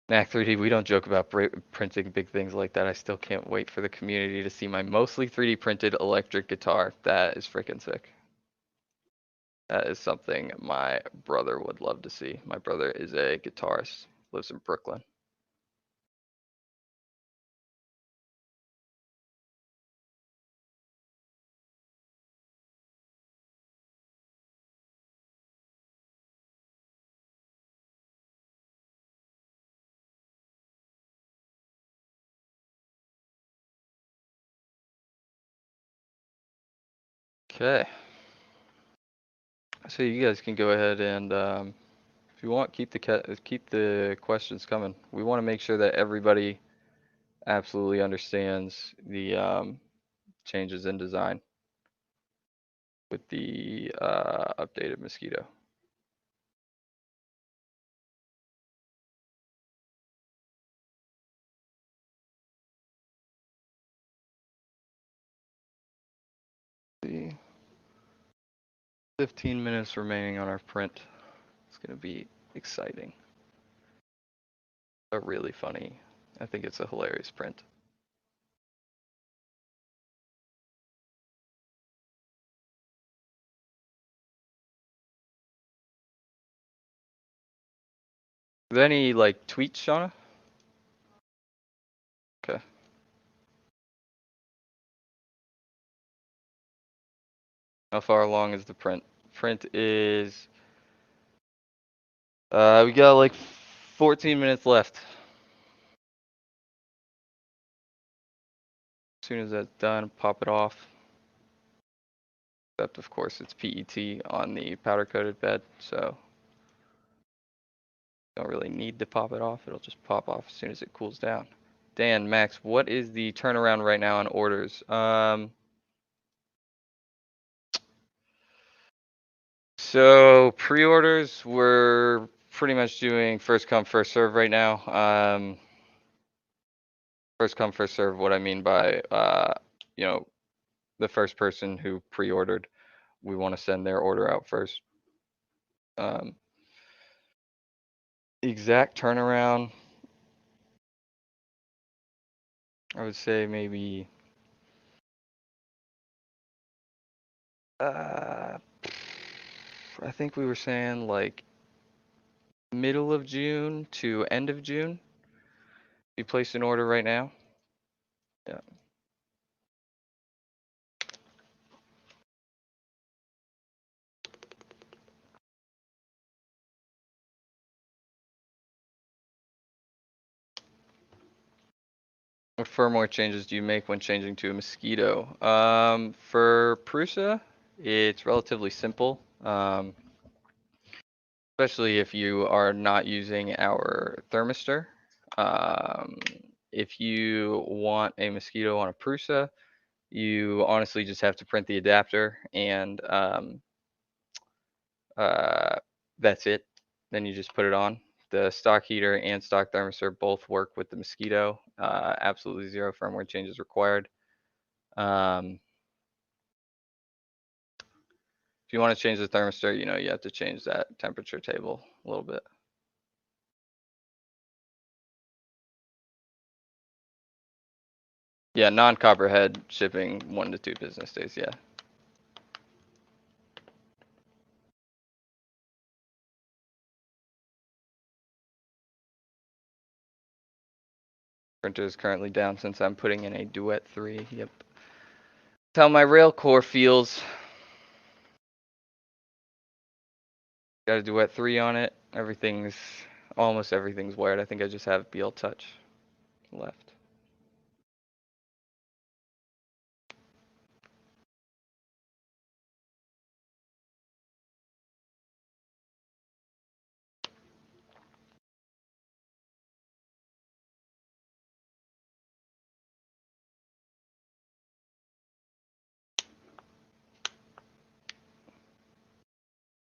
Knack 3D, we don't joke about printing big things like that. I still can't wait for the community to see my mostly 3D printed electric guitar. That is freaking sick. That is something my brother would love to see. My brother is a guitarist, lives in Brooklyn. Okay. So you guys can go ahead and, if you want, keep the questions coming. We want to make sure that everybody absolutely understands the changes in design with the updated Mosquito. see. 15 minutes remaining on our print. It's gonna be exciting. A really funny. I think it's a hilarious print. Are there any like tweets, Shauna? Okay. How far along is the print? Print is we got like 14 minutes left. As soon as that's done, pop it off. Except of course it's PET on the powder coated bed, so don't really need to pop it off. It'll just pop off as soon as it cools down. Dan, Max, what is the turnaround right now on orders? So pre-orders, we're pretty much doing first come, first serve right now. First come, first serve, what I mean by, you know, the first person who pre-ordered, we want to send their order out first. Exact turnaround, I would say maybe, I think we were saying like middle of June to end of June. You place an order right now. Yeah. What firmware changes do you make when changing to a Mosquito? For Prusa, it's relatively simple. Especially if you are not using our thermistor. If you want a Mosquito on a Prusa, you honestly just have to print the adapter and that's it. Then you just put it on. The stock heater and stock thermistor both work with the Mosquito. Absolutely zero firmware changes required. If you want to change the thermistor, you know, you have to change that temperature table a little bit. Yeah, non-Copperhead shipping 1 to 2 business days, yeah. Printer is currently down since I'm putting in a Duet 3, yep. That's how my rail core feels. Got a Duet 3 on it. Almost everything's wired. I think I just have BL Touch left.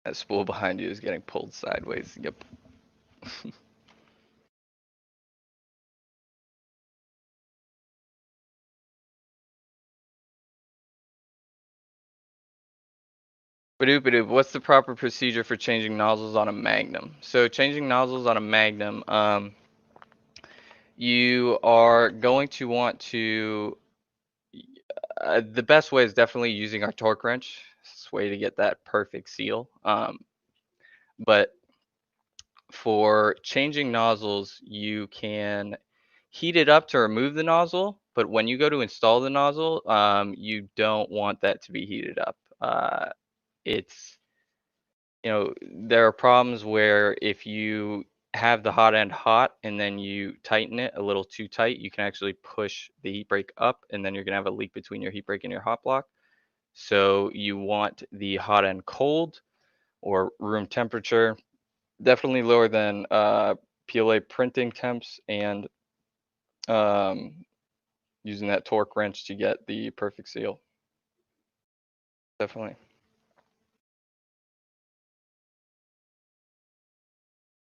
That spool behind you is getting pulled sideways, yep. Badoop, what's the proper procedure for changing nozzles on a Magnum? So changing nozzles on a Magnum, you are going to want to, the best way is definitely using our torque wrench. It's a way to get that perfect seal. But for changing nozzles, you can heat it up to remove the nozzle, but when you go to install the nozzle, you don't want that to be heated up. It's, you know, there are problems where if you have the hot end hot and then you tighten it a little too tight, you can actually push the heat break up and then you're gonna have a leak between your heat break and your hot block. So you want the hot end cold or room temperature, definitely lower than PLA printing temps, and um, using that torque wrench to get the perfect seal. Definitely.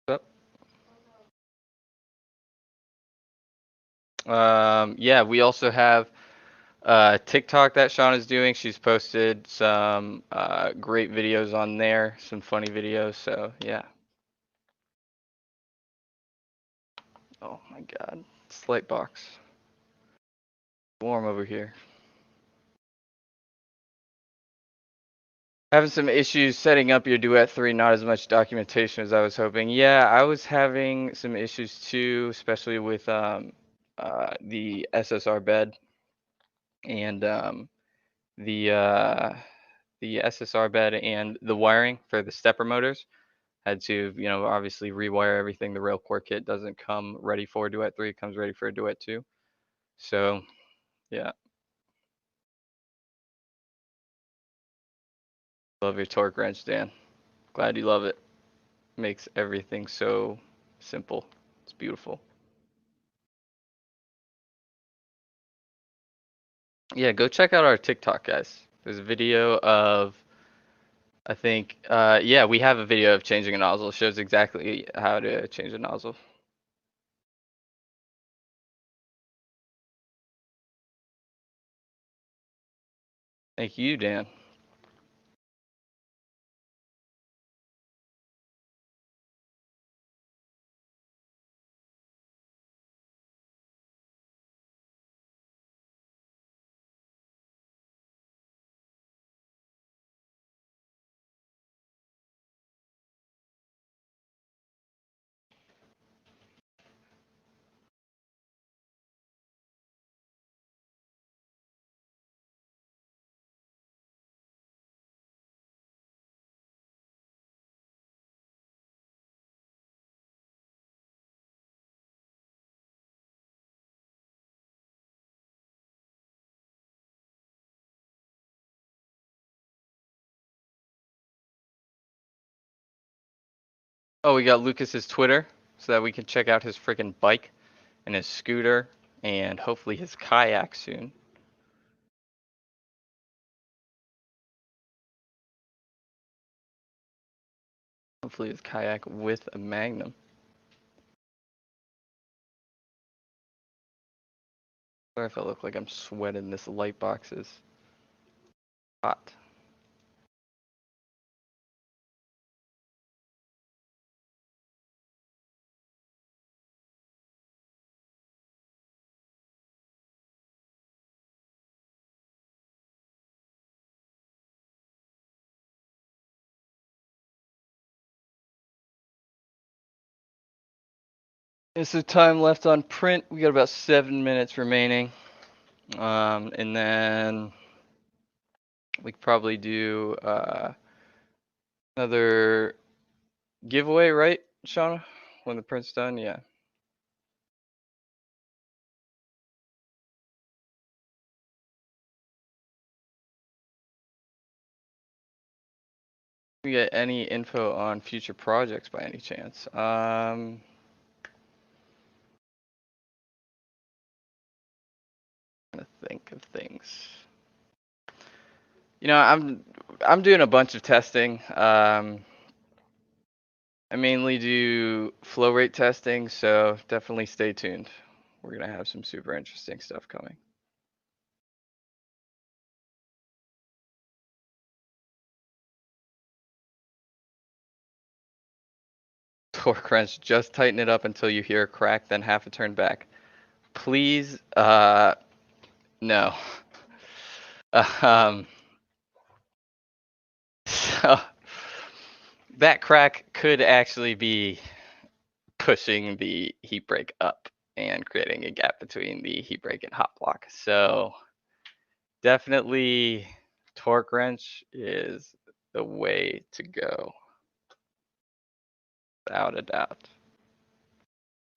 Yep. Yeah, we also have TikTok that Sean is doing. She's posted some great videos on there, some funny videos. So yeah. Oh my God, Slate box. Warm over here. Having some issues setting up your Duet 3, not as much documentation as I was hoping. Yeah, I was having some issues too, especially with the SSR bed and the uh, the SSR bed and the wiring for the stepper motors. Had to, obviously rewire everything. The rail core kit doesn't come ready for Duet 3, it comes ready for a Duet 2. So, yeah. Love your torque wrench, Dan. Glad you love it. Makes everything so simple. It's beautiful. Yeah, go check out our TikTok, guys. There's a video of, I think, yeah, we have a video of changing a nozzle. It shows exactly how to change a nozzle. Thank you, Dan. Oh, we got Lucas's Twitter so that we can check out his freaking bike and his scooter and hopefully his kayak soon. Hopefully his kayak with a Magnum. Sorry if I look like I'm sweating. This light box is hot. There's some time left on print. We got about 7 minutes remaining. And then we could probably do another giveaway, right, Shauna? When the print's done, yeah. We get any info on future projects by any chance? Trying to think of things. I'm doing a bunch of testing. I mainly do flow rate testing, so definitely stay tuned. We're gonna have some super interesting stuff coming. Torque wrench, just tighten it up until you hear a crack, then half a turn back. Please, no. Um, so that crack could actually be pushing the heat break up and creating a gap between the heat break and hot block. So definitely torque wrench is the way to go, without a doubt. If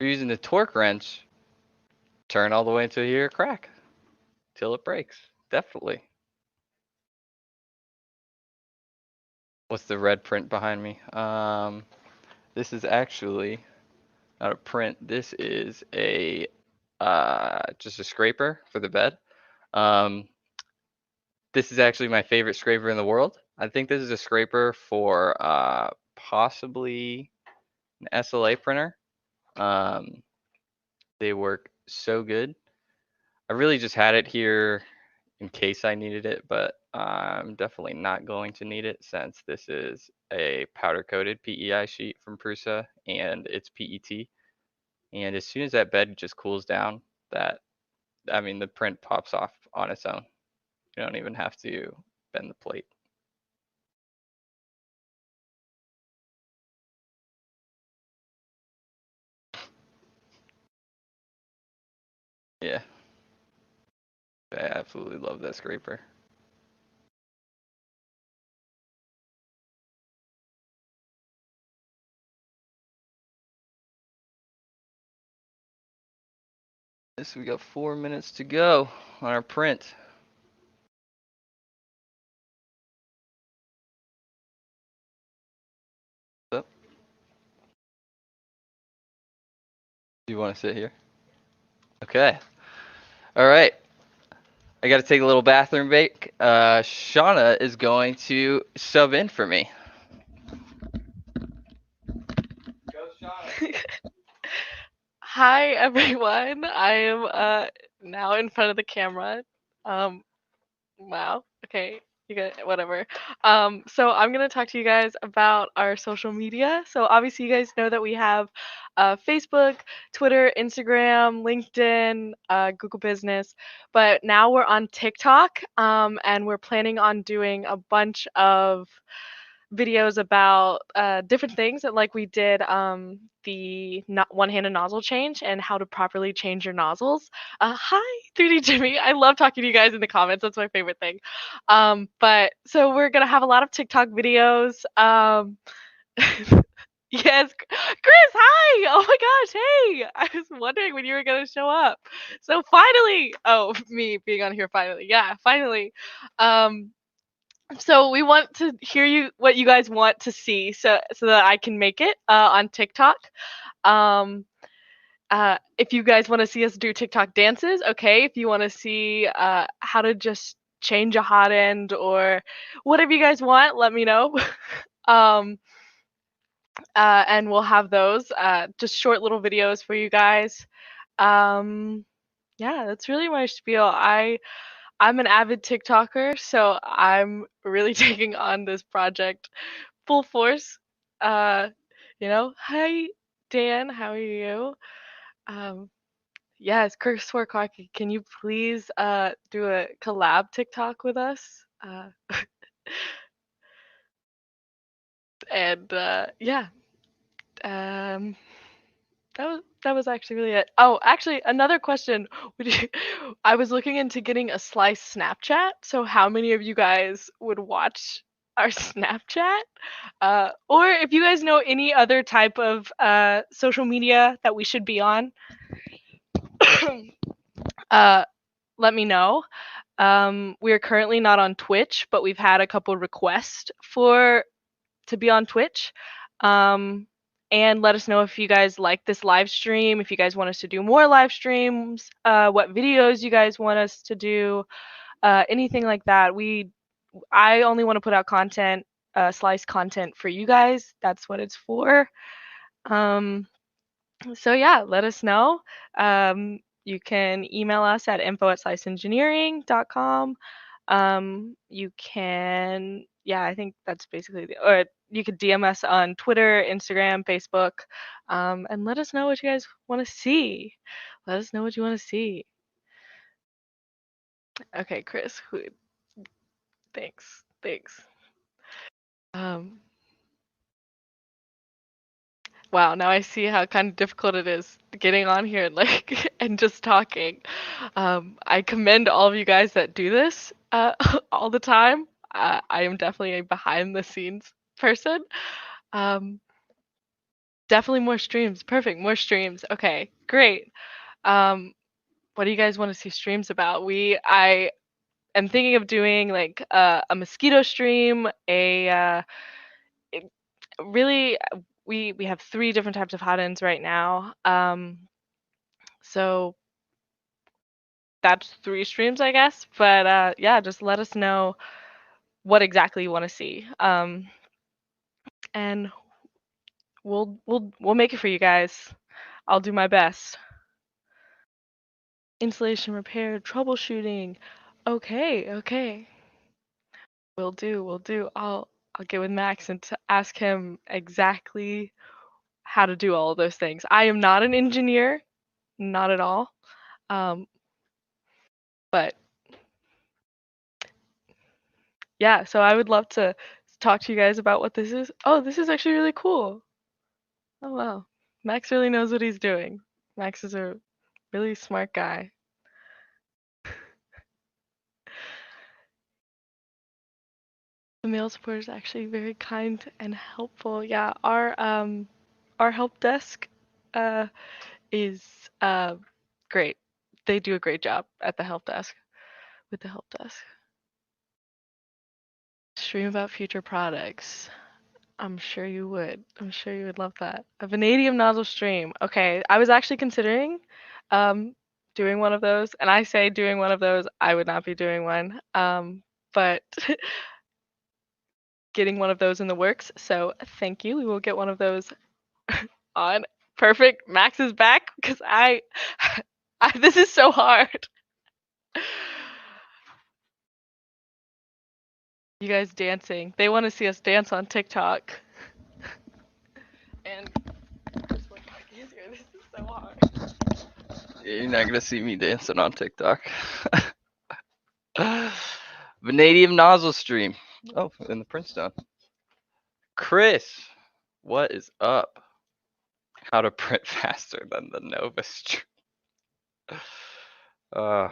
you're using the torque wrench, turn all the way until you hear a crack, till it breaks. Definitely. What's the red print behind me? This is actually not a print. This is a just a scraper for the bed. This is actually my favorite scraper in the world. I think this is a scraper for possibly an SLA printer. They work so good. I really just had it here, in case I needed it, but I'm definitely not going to need it since this is a powder-coated PEI sheet from Prusa and it's PET. And as soon as that bed just cools down, the print pops off on its own. You don't even have to bend the plate. Yeah, I absolutely love that scraper. This we got 4 minutes to go on our print. So, do you want to sit here? Okay. All right. I got to take a little bathroom break. Shauna is going to sub in for me. Go, Shauna. Hi everyone. I am now in front of the camera. Um wow. Okay. You get whatever. So I'm gonna talk to you guys about our social media. So obviously you guys know that we have Facebook, Twitter, Instagram, LinkedIn, Google Business, but now we're on TikTok. And we're planning on doing a bunch of videos about different things, and like we did the one-handed nozzle change and how to properly change your nozzles. Hi 3D Jimmy, I love talking to you guys in the comments. That's my favorite thing. But so we're gonna have a lot of TikTok videos. Yes, Chris, hi. Oh my gosh, hey, I was wondering when you were gonna show up. So finally, oh, me being on here finally, yeah, finally. um so we want to hear you what you guys want to see, so that I can make it on TikTok. Um, if you guys want to see us do TikTok dances, okay. If you want to see how to just change a hot end or whatever you guys want, let me know. um, and we'll have those just short little videos for you guys. Um, yeah, that's really my spiel. I'm an avid TikToker, so I'm really taking on this project full force. Uh, hi Dan, how are you? Um, yes, Kirk Swarkaki, can you please do a collab TikTok with us? And yeah, um, that was actually really it. Oh, actually, another question. Would you, I was looking into getting a Slice Snapchat. So, how many of you guys would watch our Snapchat? Or if you guys know any other type of social media that we should be on, uh, let me know. We are currently not on Twitch, but we've had a couple requests for to be on Twitch. Um, and let us know if you guys like this live stream, if you guys want us to do more live streams, what videos you guys want us to do, anything like that. I only want to put out content, slice content for you guys. That's what it's for. Um, so yeah, let us know. You can email us at info@sliceengineering.com. You can, yeah, I think that's basically or you could DM us on Twitter, Instagram, Facebook, and let us know what you guys want to see. Let us know what you want to see. Okay, Chris, thanks, thanks. Um, wow, now I see how kind of difficult it is getting on here and like and just talking. I commend all of you guys that do this all the time. I am definitely a behind the scenes person. Um, Definitely more streams. Perfect, more streams. Okay, great. Um, what do you guys want to see streams about? I am thinking of doing like a mosquito stream, it- really we have three different types of hot ends right now. So that's three streams, I guess. But yeah, just let us know what exactly you want to see. And we'll make it for you guys. I'll do my best. Installation, repair, troubleshooting. Okay. Will do. I'll get with Max and ask him exactly how to do all of those things. I am not an engineer, not at all. Um, but yeah, so I would love to talk to you guys about what this is. Oh, this is actually really cool. Oh wow. Max really knows what he's doing. Max is a really smart guy. The mail support is actually very kind and helpful. Yeah, our help desk uh is great. They do a great job at the help desk with the help desk. Stream about future products. I'm sure you would. I'm sure you would love that. A vanadium nozzle stream. Okay, I was actually considering um doing one of those, and I say doing one of those, I would not be doing one. But getting one of those in the works. So thank you. We will get one of those on. Perfect. Max is back because I this is so hard. You guys dancing. They want to see us dance on TikTok. And this one's like easier. This is so hard. You're not gonna see me dancing on TikTok. Vanadium nozzle stream. Oh, and the print's done. Chris, what is up? How to print faster than the Nova stream. Uh,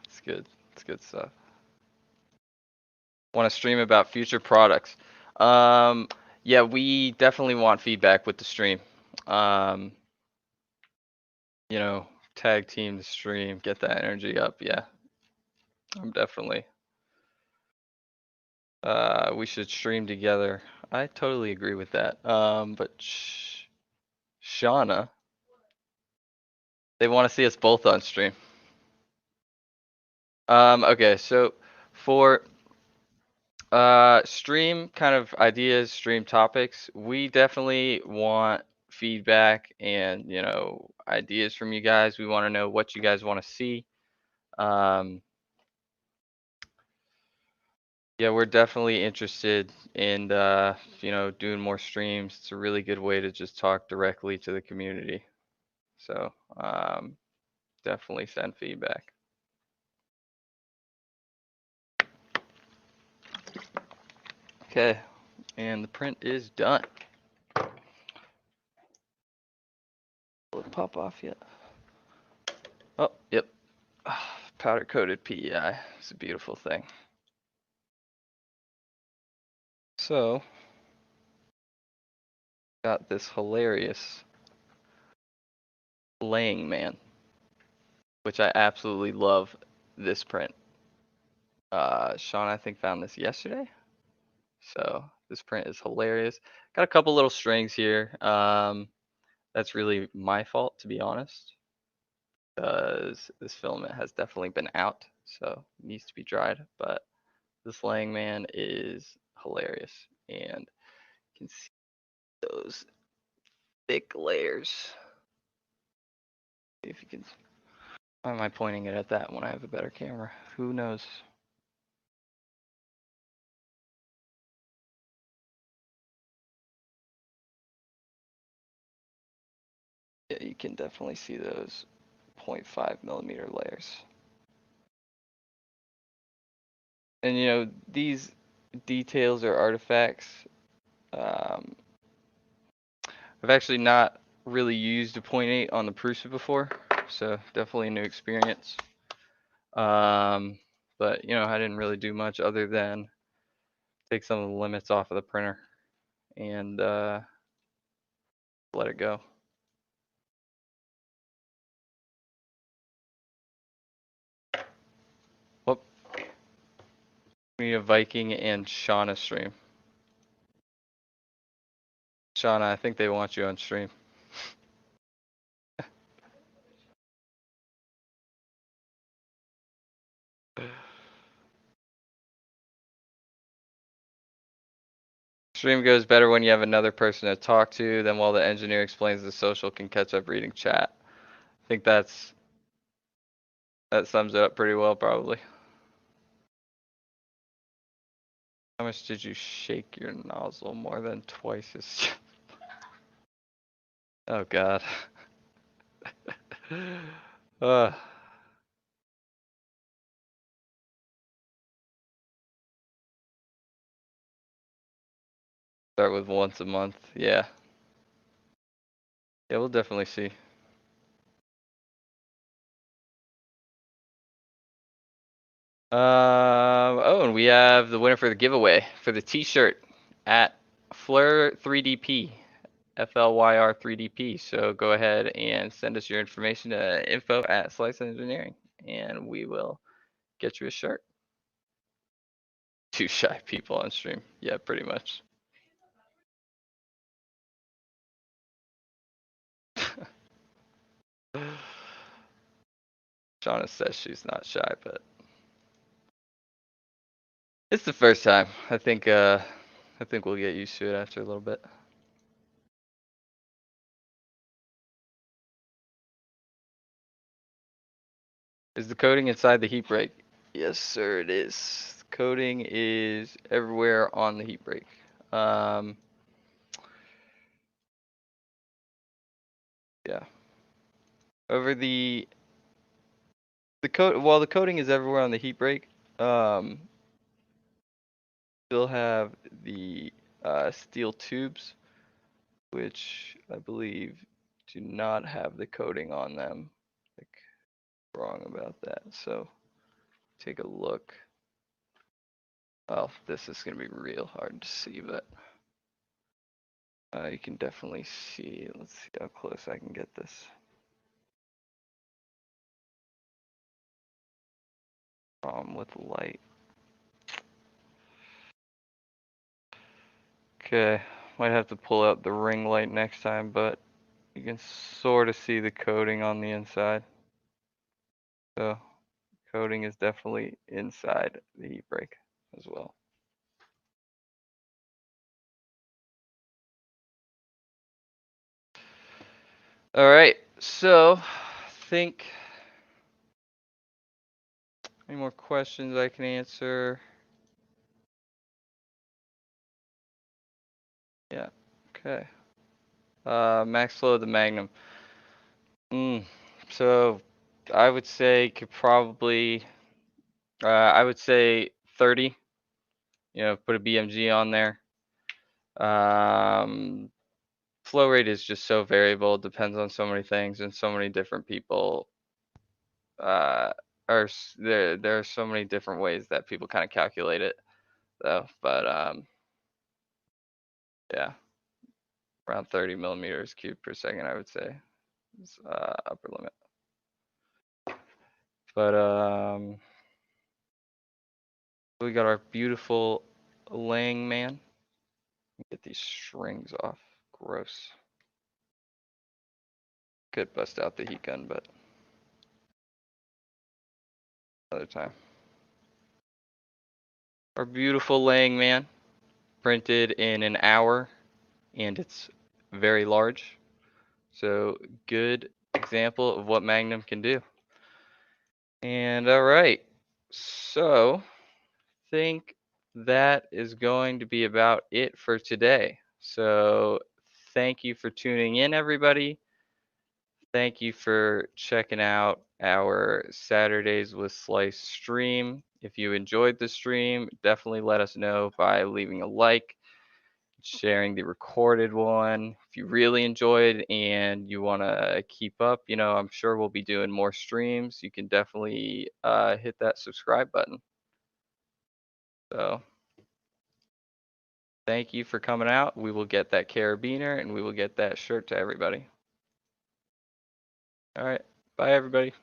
it's good. It's good stuff. Want to stream about future products? Yeah, we definitely want feedback with the stream. Um, you know, tag team the stream, get that energy up. Yeah, I'm definitely. We should stream together. I totally agree with that. But Shauna, they want to see us both on stream. Okay, so for stream kind of ideas, stream topics, we definitely want feedback and, ideas from you guys. We want to know what you guys want to see. Um, yeah, we're definitely interested in, doing more streams. It's a really good way to just talk directly to the community. So, definitely send feedback. Okay, and the print is done. Will it pop off yet? Oh, yep. Powder coated PEI. It's a beautiful thing. So, got this hilarious laying man, which I absolutely love this print. Sean, I think, found this yesterday. So, this print is hilarious. Got a couple little strings here. That's really my fault, to be honest, because this filament has definitely been out, so it needs to be dried. But this laying man is hilarious, and you can see those thick layers. See if you can. Why am I pointing it at that when I have a better camera? Who knows? Yeah, you can definitely see those 0.5 millimeter layers. And these details or artifacts, um, I've actually not really used a 0.8 on the Prusa before, so definitely a new experience. But I didn't really do much other than take some of the limits off of the printer and let it go. Whoop. We need a Viking and Shauna stream. Shauna, I think they want you on stream. Stream goes better when you have another person to talk to. Then while the engineer explains the social can catch up reading chat. think that sums it up pretty well, probably. How much did you shake your nozzle? More than twice as. Oh God. uh, Start with once a month. Yeah. Yeah, we'll definitely see. Oh, and we have the winner for the giveaway for the T-shirt at Fleur 3DP, FLYR 3DP. So go ahead and send us your information to info@Slice Engineering, and we will get you a shirt. 2 shy people on stream. Yeah, pretty much. Shauna says she's not shy, but it's the first time. I think we'll get used to it after a little bit. Is the coating inside the heat break? Yes, sir, it is. The coating is everywhere on the heat break. Yeah. Over the while the coating is everywhere on the heat break, still have the steel tubes, which I believe do not have the coating on them. Like, wrong about that. So take a look. Oh, this is gonna be real hard to see, but you can definitely see. Let's see how close I can get this. With light. Okay, might have to pull out the ring light next time, but you can sort of see the coating on the inside. So coating is definitely inside the heat break as well. All right, so I think any more questions I can answer? Yeah. Okay. Max flow of the Magnum. So I would say could probably I would say 30. You know, put a BMG on there. Flow rate is just so variable. It depends on so many things and so many different people. There are so many different ways that people kind of calculate it, though. But yeah, around 30 millimeters cubed per second, I would say, is upper limit. But we got our beautiful laying man. Get these strings off. Gross. Could bust out the heat gun, but another time. Our beautiful laying man, printed in an hour, and it's very large. So good example of what Magnum can do. And all right, so think that is going to be about it for today. So thank you for tuning in, everybody. Thank you for checking out our Saturdays with Slice stream. If you enjoyed the stream, definitely let us know by leaving a like, sharing the recorded one. If you really enjoyed and you want to keep up, you know, I'm sure we'll be doing more streams. You can definitely hit that subscribe button. So thank you for coming out. We will get that carabiner and we will get that shirt to everybody. All right. Bye, everybody.